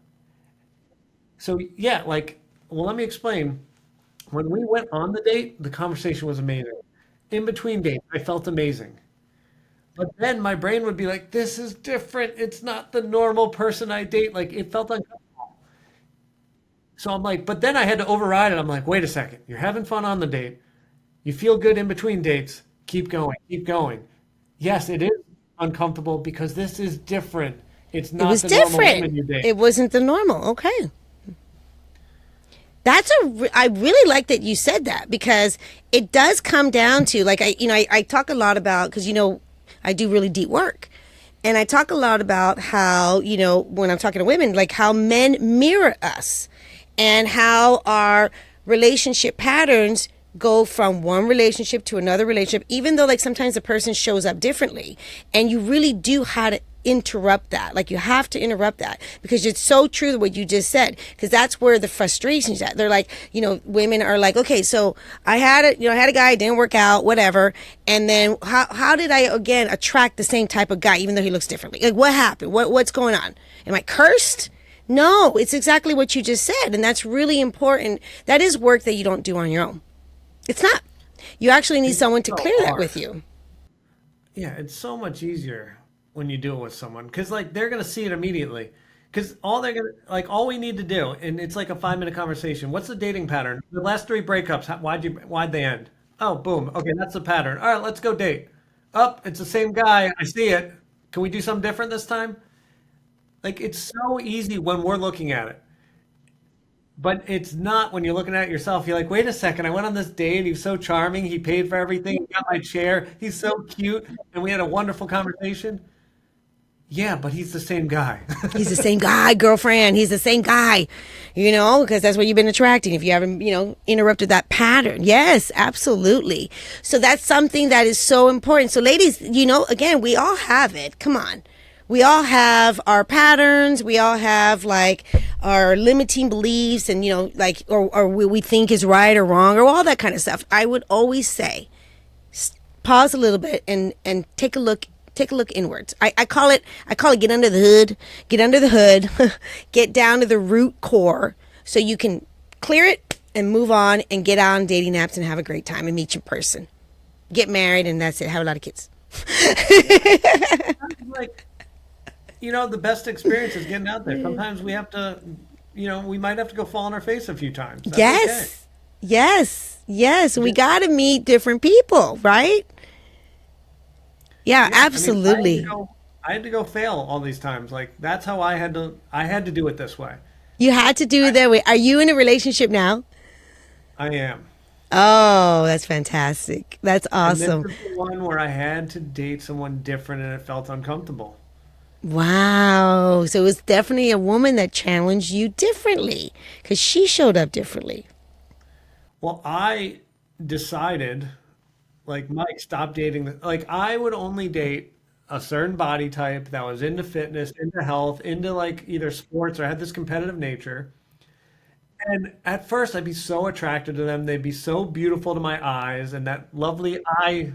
So yeah, like, well, let me explain. When we went on the date, the conversation was amazing. In between dates, I felt amazing. But then my brain would be like, this is different. It's not the normal person I date. Like, it felt uncomfortable. So I'm like, but then I had to override it. I'm like, wait a second. You're having fun on the date. You feel good in between dates. Keep going. Keep going. Yes, it is uncomfortable because this is different. It's It not was the normal different. woman you date. It wasn't the normal. Okay. I really like that you said that, because it does come down to, like, I talk a lot about, because, I do really deep work. And I talk a lot about how, when I'm talking to women, like how men mirror us, and how our relationship patterns go from one relationship to another relationship, even though, like, sometimes the person shows up differently, and you really do how to interrupt that. Like, you have to interrupt that, because it's so true to what you just said, because that's where the frustration's at. They're like, women are like, okay, so I had a guy, it didn't work out, whatever, and then how did I again attract the same type of guy even though he looks differently? Like, what happened? What's going on? Am I cursed? No, it's exactly what you just said, and that's really important. That is work that you don't do on your own. It's not. You actually need It's someone to so clear that hard. with you. Yeah, it's so much easier when you do it with someone, because like they're gonna see it immediately. Because all we need to do, and it's like a 5 minute conversation. What's the dating pattern? The last three breakups, why'd they end? Oh, boom. Okay, that's the pattern. All right, let's go date. Up, it's the same guy. I see it. Can we do something different this time? Like, it's so easy when we're looking at it. But it's not when you're looking at it yourself. You're like, wait a second, I went on this date. He was so charming. He paid for everything. He got my chair. He's so cute. And we had a wonderful conversation. Yeah, but he's the same guy. He's the same guy, girlfriend. He's the same guy, because that's what you've been attracting. If you haven't, interrupted that pattern. Yes, absolutely. So that's something that is so important. So ladies, again, we all have it. Come on. We all have our patterns. We all have like our limiting beliefs, and, like, or we think is right or wrong, or all that kind of stuff. I would always say, pause a little bit and take a look inwards. I call it get under the hood, get down to the root core, so you can clear it and move on and get on dating apps and have a great time and meet your person, get married, and that's it. Have a lot of kids. Like, the best experience is getting out there. Sometimes we have to, we might have to go fall on our face a few times. That's okay. Yes, yes. We got to meet different people, right? Yeah, Yeah, I mean, absolutely. I had to go fail all these times. Like, that's how I had to do it this way. You had to do it that way. Are you in a relationship now? I am. Oh, that's fantastic. That's And this awesome. is the one where I had to date someone different and it felt uncomfortable. Wow. So it was definitely a woman that challenged you differently, because she showed up differently. Well, I decided, like, Mike, stop dating. Like, I would only date a certain body type that was into fitness, into health, into like either sports, or had this competitive nature. And at first, I'd be so attracted to them. They'd be so beautiful to my eyes, and that lovely eye,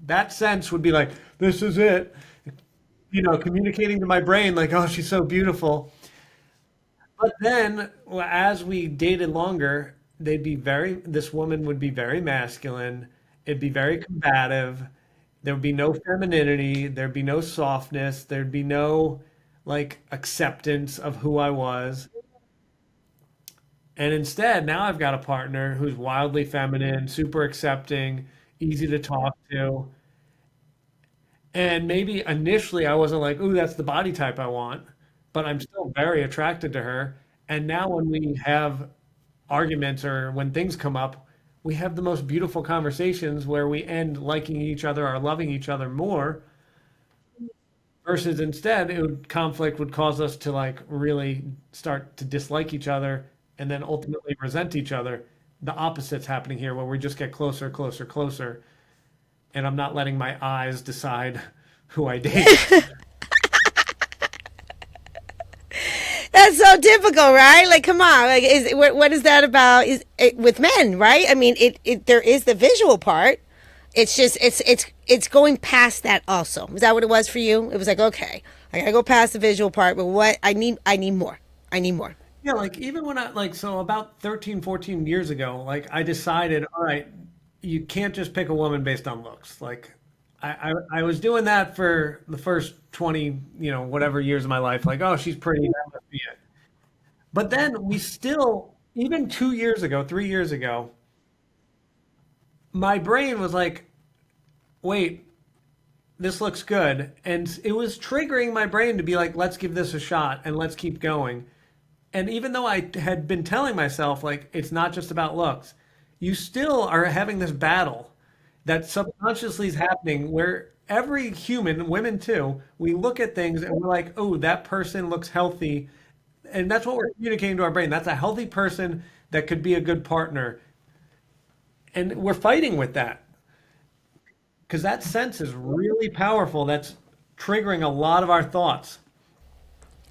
that sense would be like, this is it. communicating to my brain like, oh, she's so beautiful. But then, as we dated longer, this woman would be very masculine. It'd be very combative. There would be no femininity. There'd be no softness. There'd be no like acceptance of who I was. And instead, now I've got a partner who's wildly feminine, super accepting, easy to talk to. And maybe initially I wasn't like, ooh, that's the body type I want, but I'm still very attracted to her. And now when we have arguments or when things come up, we have the most beautiful conversations where we end liking each other or loving each other more versus instead conflict would cause us to like really start to dislike each other and then ultimately resent each other. The opposite's happening here where we just get closer, closer, closer, and I'm not letting my eyes decide who I date. That's so typical, right? Like, come on, like, what is that about? Is it, with men, right? I mean, it there is the visual part. It's just it's going past that. Also, is that what it was for you? It was like, okay, I gotta go past the visual part, but what I need more. I need more. Yeah, like even when I like so about 13, 14 years ago, like I decided, all right, you can't just pick a woman based on looks. Like I was doing that for the first 20, whatever years of my life. Like, oh, she's pretty, that must be it. But then we still, even 2 years ago, 3 years ago, my brain was like, wait, this looks good. And it was triggering my brain to be like, let's give this a shot and let's keep going. And even though I had been telling myself, like, it's not just about looks, you still are having this battle that subconsciously is happening where every human, women too, we look at things and we're like, oh, that person looks healthy. And that's what we're communicating to our brain. That's a healthy person that could be a good partner. And we're fighting with that because that sense is really powerful. That's triggering a lot of our thoughts.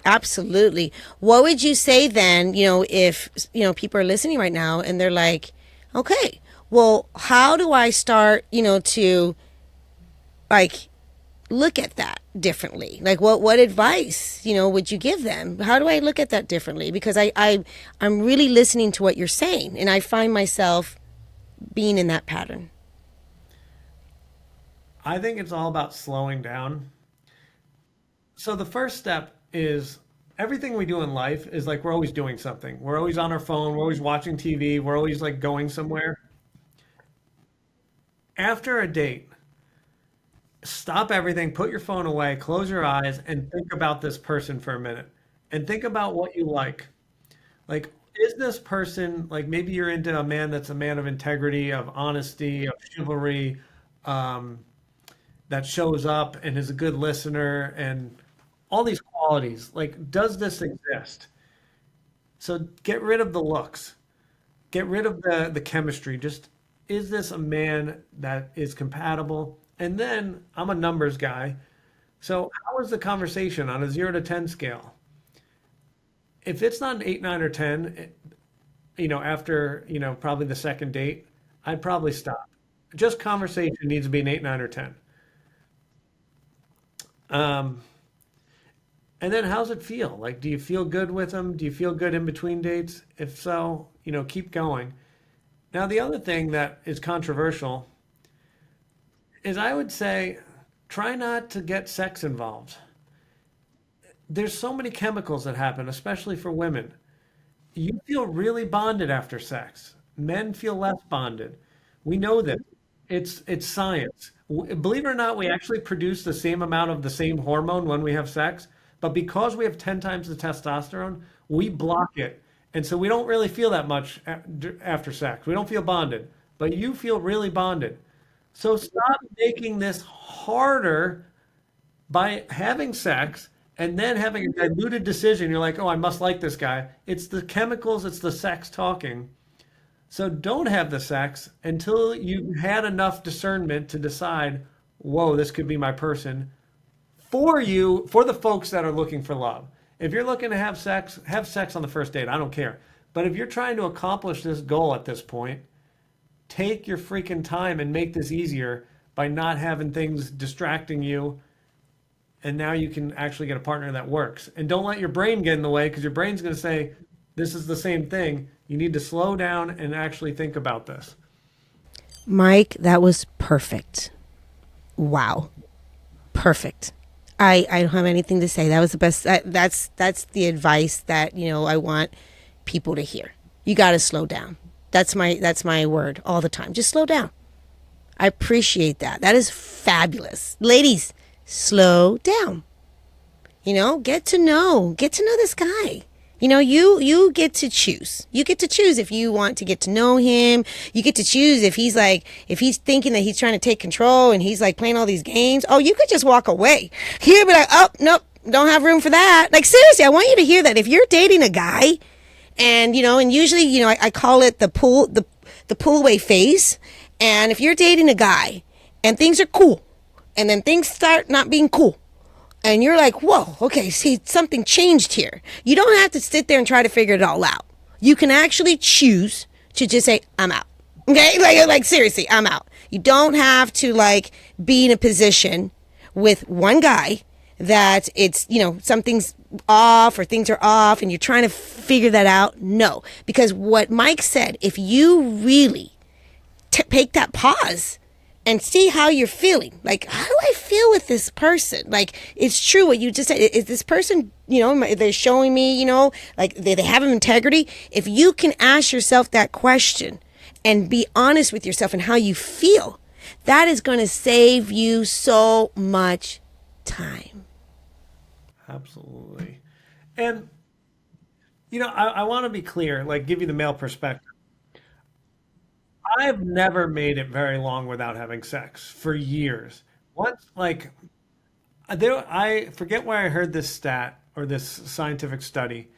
Absolutely. What would you say then, if, people are listening right now and they're like, okay, well, how do I start, to like look at that differently? Like what advice, would you give them? How do I look at that differently? Because I'm really listening to what you're saying and I find myself being in that pattern. I think it's all about slowing down. So the first step is everything we do in life is like we're always doing something. We're always on our phone, we're always watching TV, we're always like going somewhere. After a date, stop everything, put your phone away, close your eyes, and think about this person for a minute. And think about what you like. Like, is this person, like maybe you're into a man that's a man of integrity, of honesty, of chivalry, um, that shows up and is a good listener and all these qualities. Like, does this exist? So get rid of the looks. Get rid of the chemistry. Just is this a man that is compatible? And then I'm a numbers guy. So how is the conversation on a 0 to 10 scale? If it's not an 8, 9, or 10, after, probably the second date, I'd probably stop. Just conversation needs to be an 8, 9, or 10. Um, and then how's it feel? Like, do you feel good with them? Do you feel good in between dates? If so, keep going. Now, the other thing that is controversial is I would say try not to get sex involved. There's so many chemicals that happen, especially for women. You feel really bonded after sex. Men feel less bonded. We know that. It's science. Believe it or not, we actually produce the same amount of the same hormone when we have sex, but because we have 10 times the testosterone, we block it. And so we don't really feel that much after sex. We don't feel bonded, but you feel really bonded. So stop making this harder by having sex and then having a diluted decision. You're like, oh, I must like this guy. It's the chemicals, it's the sex talking. So don't have the sex until you've had enough discernment to decide, whoa, this could be my person for you, for the folks that are looking for love. If you're looking to have sex on the first date. I don't care. But if you're trying to accomplish this goal at this point, take your freaking time and make this easier by not having things distracting you And now you can actually get a partner that works. And don't let your brain get in the way because your brain's going to say, this is the same thing. You need to slow down and actually think about this. Mike, that was perfect. Wow. Perfect. I don't have anything to say. That was the best. That's the advice that, I want people to hear. You got to slow down. That's my word all the time. Just slow down. I appreciate that. That is fabulous. Ladies, slow down. Get to know this guy. You get to choose. You get to choose if you want to get to know him. You get to choose if he's thinking that he's trying to take control and he's like playing all these games. Oh, you could just walk away. He'll be like, oh, nope, don't have room for that. Like, seriously, I want you to hear that. If you're dating a guy and usually, I call it the pull away phase. And if you're dating a guy and things are cool and then things start not being cool, and you're like, whoa, okay, see, something changed here. You don't have to sit there and try to figure it all out. You can actually choose to just say, I'm out. Okay? Like seriously, I'm out. You don't have to be in a position with one guy that it's, something's off or things are off and you're trying to figure that out. No, because what Mike said, if you really take that pause and see how you're feeling. Like, how do I feel with this person? Like, it's true what you just said. Is this person, they're showing me, like they have integrity? If you can ask yourself that question and be honest with yourself and how you feel, that is going to save you so much time. Absolutely. And, I want to be clear, give you the male perspective. I've never made it very long without having sex for years. Once, I forget where I heard this stat or this scientific study,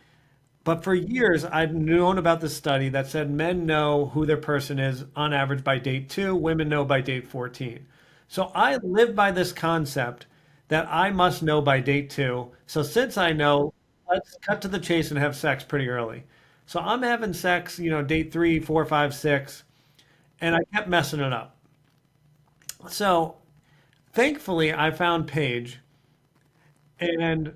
but for years I'd known about this study that said men know who their person is on average by date 2, women know by date 14. So I live by this concept that I must know by date 2. So since I know, let's cut to the chase and have sex pretty early. So I'm having sex, date 3, 4, 5, 6. And I kept messing it up. So thankfully, I found Paige, and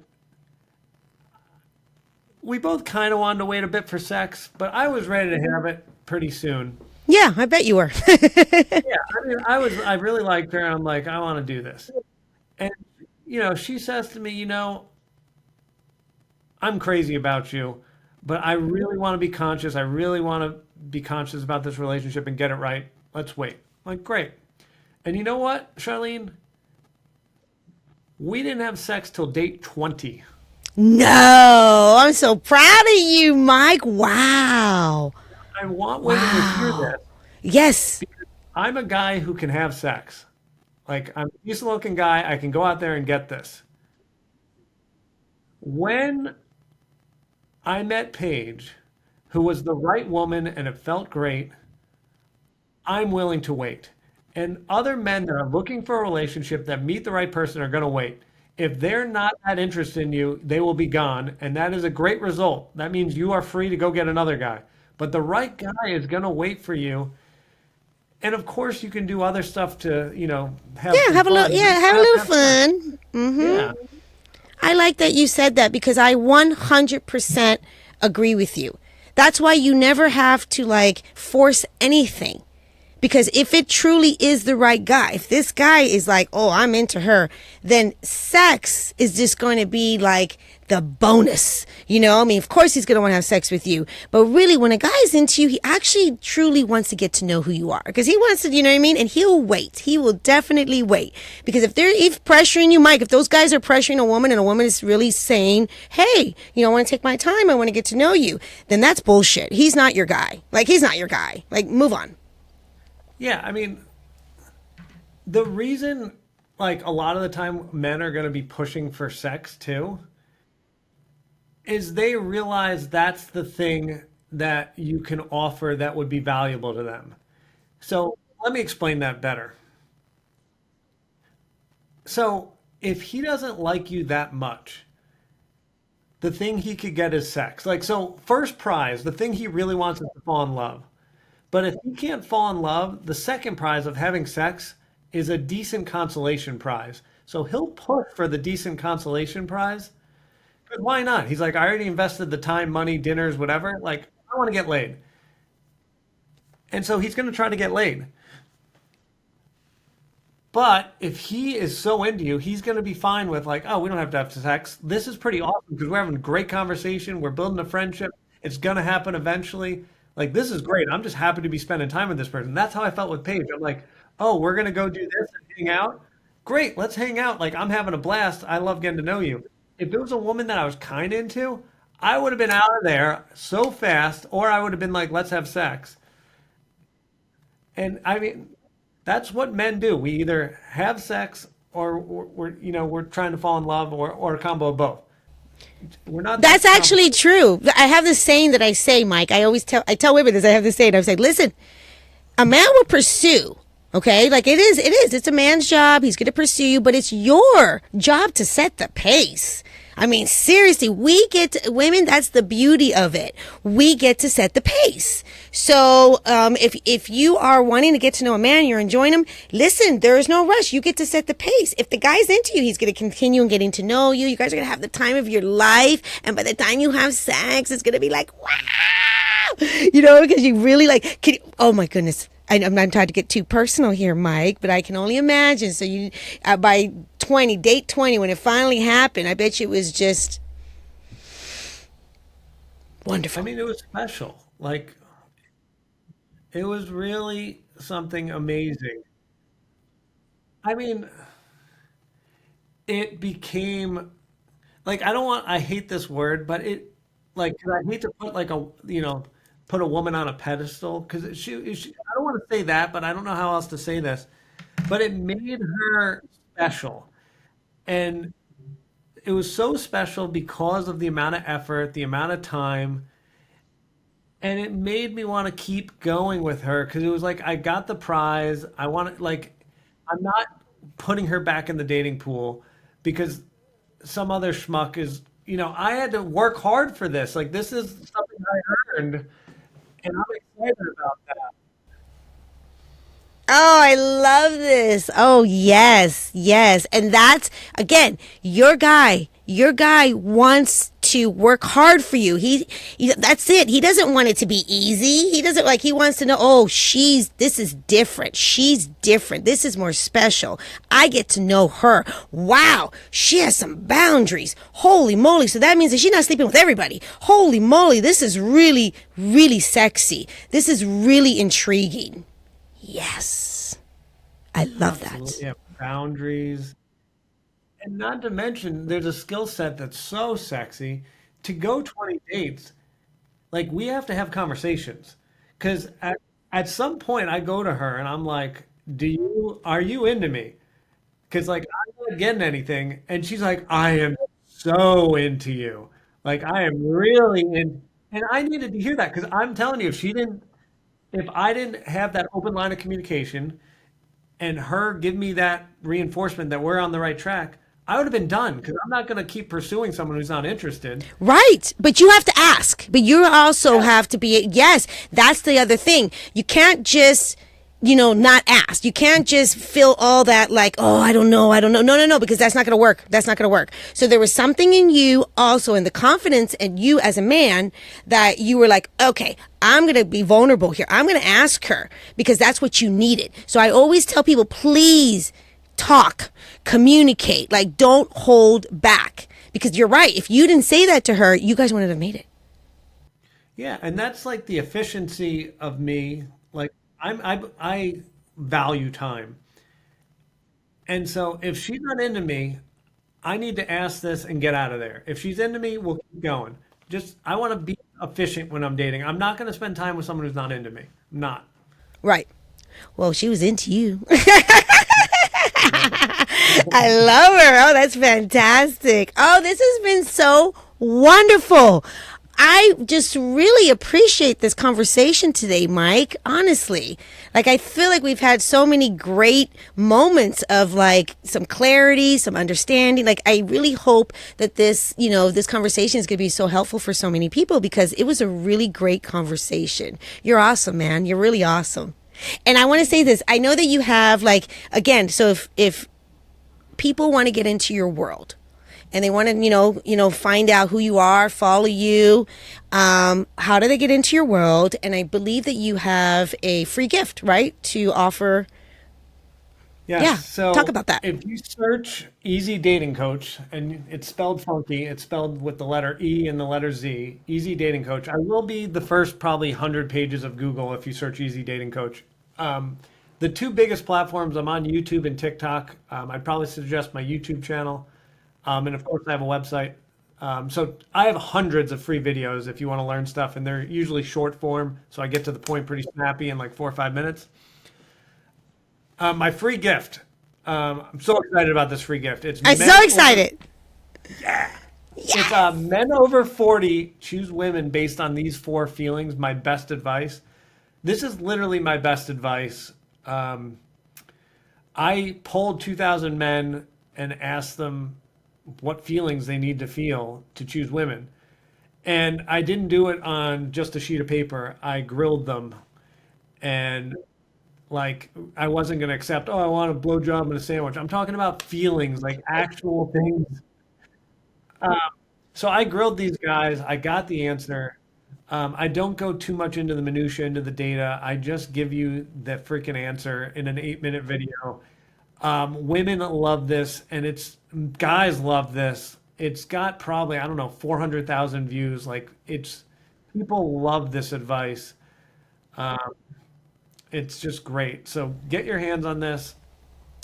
we both kind of wanted to wait a bit for sex, but I was ready to have it pretty soon. Yeah, I bet you were. Yeah, I really liked her, and I'm like, I want to do this. And, she says to me, I'm crazy about you, but I really want to be conscious. I really want to be conscious about this relationship and get it right. Let's wait. I'm like, great. And you know what, Charlene? We didn't have sex till date 20. No, I'm so proud of you, Mike. Wow. I want women to hear this. Yes. I'm a guy who can have sex. I'm a decent looking guy. I can go out there and get this. When I met Paige, who was the right woman and it felt great, I'm willing to wait. And other men that are looking for a relationship that meet the right person are going to wait. If they're not that interested in you, they will be gone. And that is a great result. That means you are free to go get another guy. But the right guy is going to wait for you. And of course, you can do other stuff to, have a little fun. Mm-hmm. Yeah. I like that you said that because I 100% agree with you. That's why you never have to force anything. Because if it truly is the right guy, if this guy is like, oh, I'm into her, then sex is just going to be the bonus. Of course he's going to want to have sex with you. But really, when a guy is into you, he actually truly wants to get to know who you are. Because he wants to, and he'll wait. He will definitely wait. Because if they're pressuring you, Mike, if those guys are pressuring a woman and a woman is really saying, hey, I want to take my time, I want to get to know you, then that's bullshit. He's not your guy. He's not your guy. Move on. Yeah, I mean, the reason, a lot of the time men are going to be pushing for sex too, is they realize that's the thing that you can offer that would be valuable to them. So let me explain that better. So if he doesn't like you that much, the thing he could get is sex. So first prize, the thing he really wants is to fall in love. But if he can't fall in love, the second prize of having sex is a decent consolation prize. So he'll push for the decent consolation prize. But why not? He's like, I already invested the time, money, dinners, whatever. Like, I want to get laid. And so he's going to try to get laid. But if he is so into you, he's going to be fine with like, oh, we don't have to have sex. This is pretty awesome because we're having a great conversation. We're building a friendship. It's going to happen eventually. Like, this is great. I'm just happy to be spending time with this person. That's how I felt with Paige. I'm like, oh, we're going to go do this and hang out. Great. Let's hang out. Like, I'm having a blast. I love getting to know you. If it was a woman that I was kind of into, I would have been out of there so fast, or I would have been like, let's have sex. And I mean, that's what men do. We either have sex or we're trying to fall in love or a combo of both. We're not that That's actually true. I have this saying that I say, Mike. I tell women this. I have this saying. I say, listen, a man will pursue. Okay, like it's a man's job. He's going to pursue you, but it's your job to set the pace. I mean, seriously, women, that's the beauty of it. We get to set the pace. So, if you are wanting to get to know a man, you're enjoying him, listen, there is no rush. You get to set the pace. If the guy's into you, he's going to continue and getting to know you. You guys are going to have the time of your life. And by the time you have sex, it's going to be like, wow, because you really like, oh my goodness. I'm not trying to get too personal here, Mike, but I can only imagine. So by date 20, when it finally happened, I bet you it was just I wonderful. mean, it was special. Like, it was really something amazing. I mean, it became like I hate this word, but like 'cause I hate to put like put a woman on a pedestal because I don't want to say that, but I don't know how else to say this. But it made her special, and it was so special because of the amount of effort, the amount of time, and it made me want to keep going with her because it was like I got the prize. I want to like I'm not putting her back in the dating pool because some other schmuck is, I had to work hard for this. Like this is something I earned, and I'm excited about that. Oh, I love this. Oh, yes, yes. And that's, again, your guy. Your guy wants to work hard for you. That's it. He doesn't want it to be easy. He doesn't he wants to know, oh, this is different. She's different. This is more special. I get to know her. Wow. She has some boundaries. Holy moly. So that means that she's not sleeping with everybody. Holy moly. This is really, really sexy. This is really intriguing. Yes. I love that. Absolutely, yeah. Boundaries. And not to mention, there's a skill set that's so sexy to go 20 dates. Like, we have to have conversations. Because at some point, I go to her and I'm like, are you into me? Because, like, I'm not getting anything. And she's like, I am so into you. Like, I am really in. And I needed to hear that because I'm telling you, if I didn't have that open line of communication and her give me that reinforcement that we're on the right track, I would have been done because I'm not going to keep pursuing someone who's not interested. Right. But you have to ask. But you also Yeah. have to be, yes, that's the other thing. You can't just, not ask. You can't just feel all that like, oh, I don't know. No, no, no, because that's not going to work. That's not going to work. So there was something in you also in the confidence in you as a man that you were like, okay, I'm going to be vulnerable here. I'm going to ask her because that's what you needed. So I always tell people, please talk, communicate, like don't hold back because you're right. If you didn't say that to her, you guys wouldn't have made it. Yeah. And that's like the efficiency of me. Like, I value time. And so if she's not into me, I need to ask this and get out of there. If she's into me, we'll keep going. I want to be efficient when I'm dating. I'm not going to spend time with someone who's not into me. I'm not. Right. Well, she was into you. I love her. Oh, that's fantastic. Oh, this has been so wonderful. I just really appreciate this conversation today, Mike. Honestly, I feel like we've had so many great moments of some clarity, some understanding. I really hope that this conversation is going to be so helpful for so many people because it was a really great conversation. You're awesome, man. You're really awesome. And I want to say this. I know that you have again, so if people want to get into your world and they want to, find out who you are, follow you, how do they get into your world? And I believe that you have a free gift, right, to offer. Yes. Yeah, So talk about that. if you search Easy Dating Coach, and it's spelled funky, it's spelled with the letter E and the letter Z, Easy Dating Coach. I will be the first probably 100 pages of Google if you search Easy Dating Coach. The two biggest platforms, I'm on YouTube and TikTok. I'd probably suggest my YouTube channel. And of course, I have a website. So I have hundreds of free videos if you want to learn stuff, and they're usually short form. So I get to the point pretty snappy in like 4 or 5 minutes. My free gift. I'm so excited about this free gift. I'm so excited. It's men over 40 choose women based on these 4 feelings. My best advice. This is literally my best advice. I polled 2,000 men and asked them what feelings they need to feel to choose women. And I didn't do it on just a sheet of paper. I grilled them. And like, I wasn't going to accept, I want a blowjob and a sandwich. I'm talking about feelings, like actual things. So I grilled these guys. I got the answer. I don't go too much into the minutia, into the data. I just give you the freaking answer in an 8-minute video. Women love this, and guys love this. It's got probably, 400,000 views. Like, people love this advice. It's just great. So get your hands on this.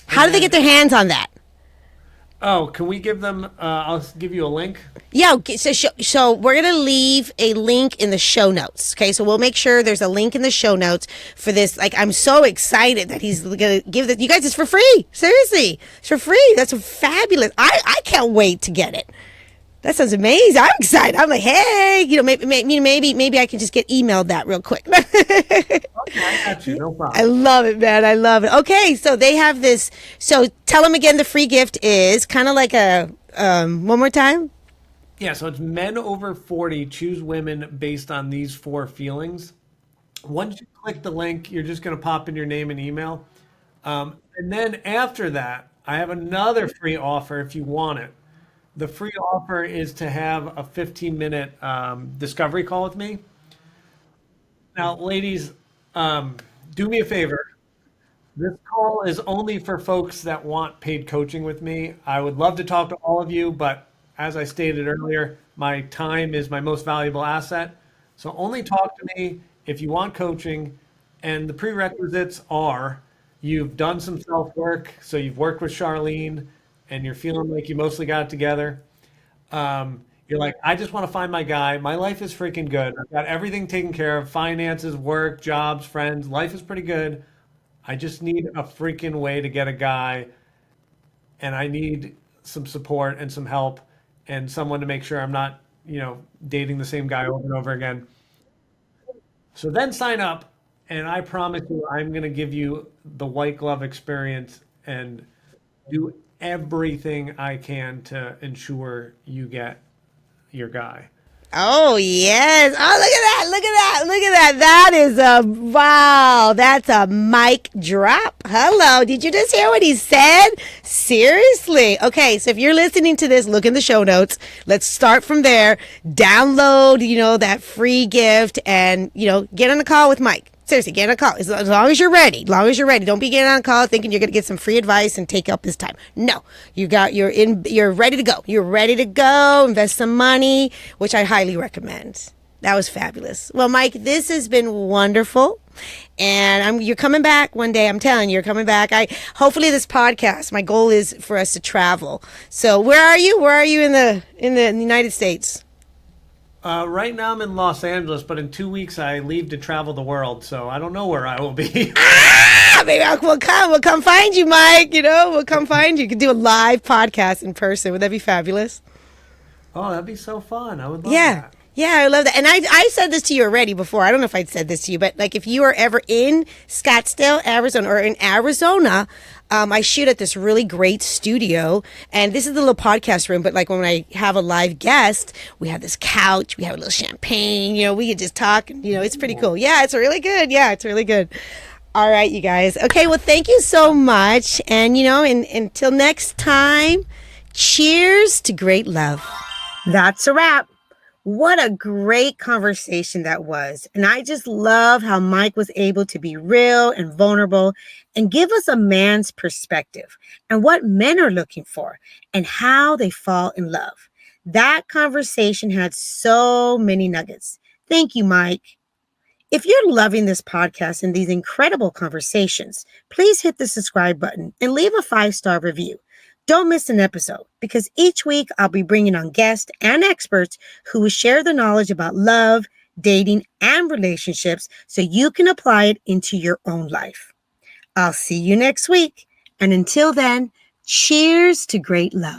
How do they get their hands on that? Oh, can we give them, I'll give you a link. Yeah, so we're going to leave a link in the show notes. Okay, so we'll make sure there's a link in the show notes for this. Like, I'm so excited that he's going to give this. You guys, it's for free. Seriously, it's for free. That's fabulous. I can't wait to get it. That sounds amazing. I'm excited. I'm like, hey, maybe I can just get emailed that real quick. Okay, I got you. No problem. I love it, man. I love it. Okay, so they have this. So tell them again, the free gift is kind of like one more time. Yeah, so it's men over 40 choose women based on these 4 feelings. Once you click the link, you're just going to pop in your name and email. And then after that, I have another free offer if you want it. The free offer is to have a 15-minute discovery call with me. Now, ladies, do me a favor. This call is only for folks that want paid coaching with me. I would love to talk to all of you, but as I stated earlier, my time is my most valuable asset. So only talk to me if you want coaching. And the prerequisites are you've done some self-work. So you've worked with Charlene and you're feeling like you mostly got it together. You're like, I just want to find my guy. My life is freaking good. I've got everything taken care of. Finances, work, jobs, friends. Life is pretty good. I just need a freaking way to get a guy. And I need some support and some help and someone to make sure I'm not, dating the same guy over and over again. So then sign up, and I promise you I'm going to give you the white glove experience and do everything I can to ensure you get your guy. Oh, yes. Oh, look at that. Look at that. Look at that. That is wow. That's a mic drop. Hello. Did you just hear what he said? Seriously. Okay. So if you're listening to this, look in the show notes. Let's start from there. Download, that free gift and, get on a call with Mike. Seriously, get on a call. As long as you're ready. Don't be getting on a call thinking you're going to get some free advice and take up his time. No, you're ready to go. You're ready to go, invest some money, which I highly recommend. That was fabulous. Well, Mike, this has been wonderful. And you're coming back one day. I'm telling you, you're coming back. Hopefully this podcast, my goal is for us to travel. So where are you? Where are you in the United States? Right now I'm in Los Angeles, but in 2 weeks I leave to travel the world, so I don't know where I will be. Maybe we'll come find you, Mike. We'll come find you. You could do a live podcast in person. Would that be fabulous? Oh, that'd be so fun. I would love that. Yeah, I love that. And I said this to you already before. I don't know if I'd said this to you, but like if you are ever in Scottsdale, Arizona, or in Arizona, I shoot at this really great studio, and this is the little podcast room, but like when I have a live guest, we have this couch, we have a little champagne, we can just talk, and, it's pretty cool. Yeah, it's really good. All right, you guys. Okay, well, thank you so much. And, until next time, cheers to great love. That's a wrap. What a great conversation that was. And I just love how Mike was able to be real and vulnerable and give us a man's perspective and what men are looking for and how they fall in love. That conversation had so many nuggets. Thank you, Mike. If you're loving this podcast and these incredible conversations, please hit the subscribe button and leave a 5-star review. Don't miss an episode because each week I'll be bringing on guests and experts who will share the knowledge about love, dating, and relationships so you can apply it into your own life. I'll see you next week. And until then, cheers to great love.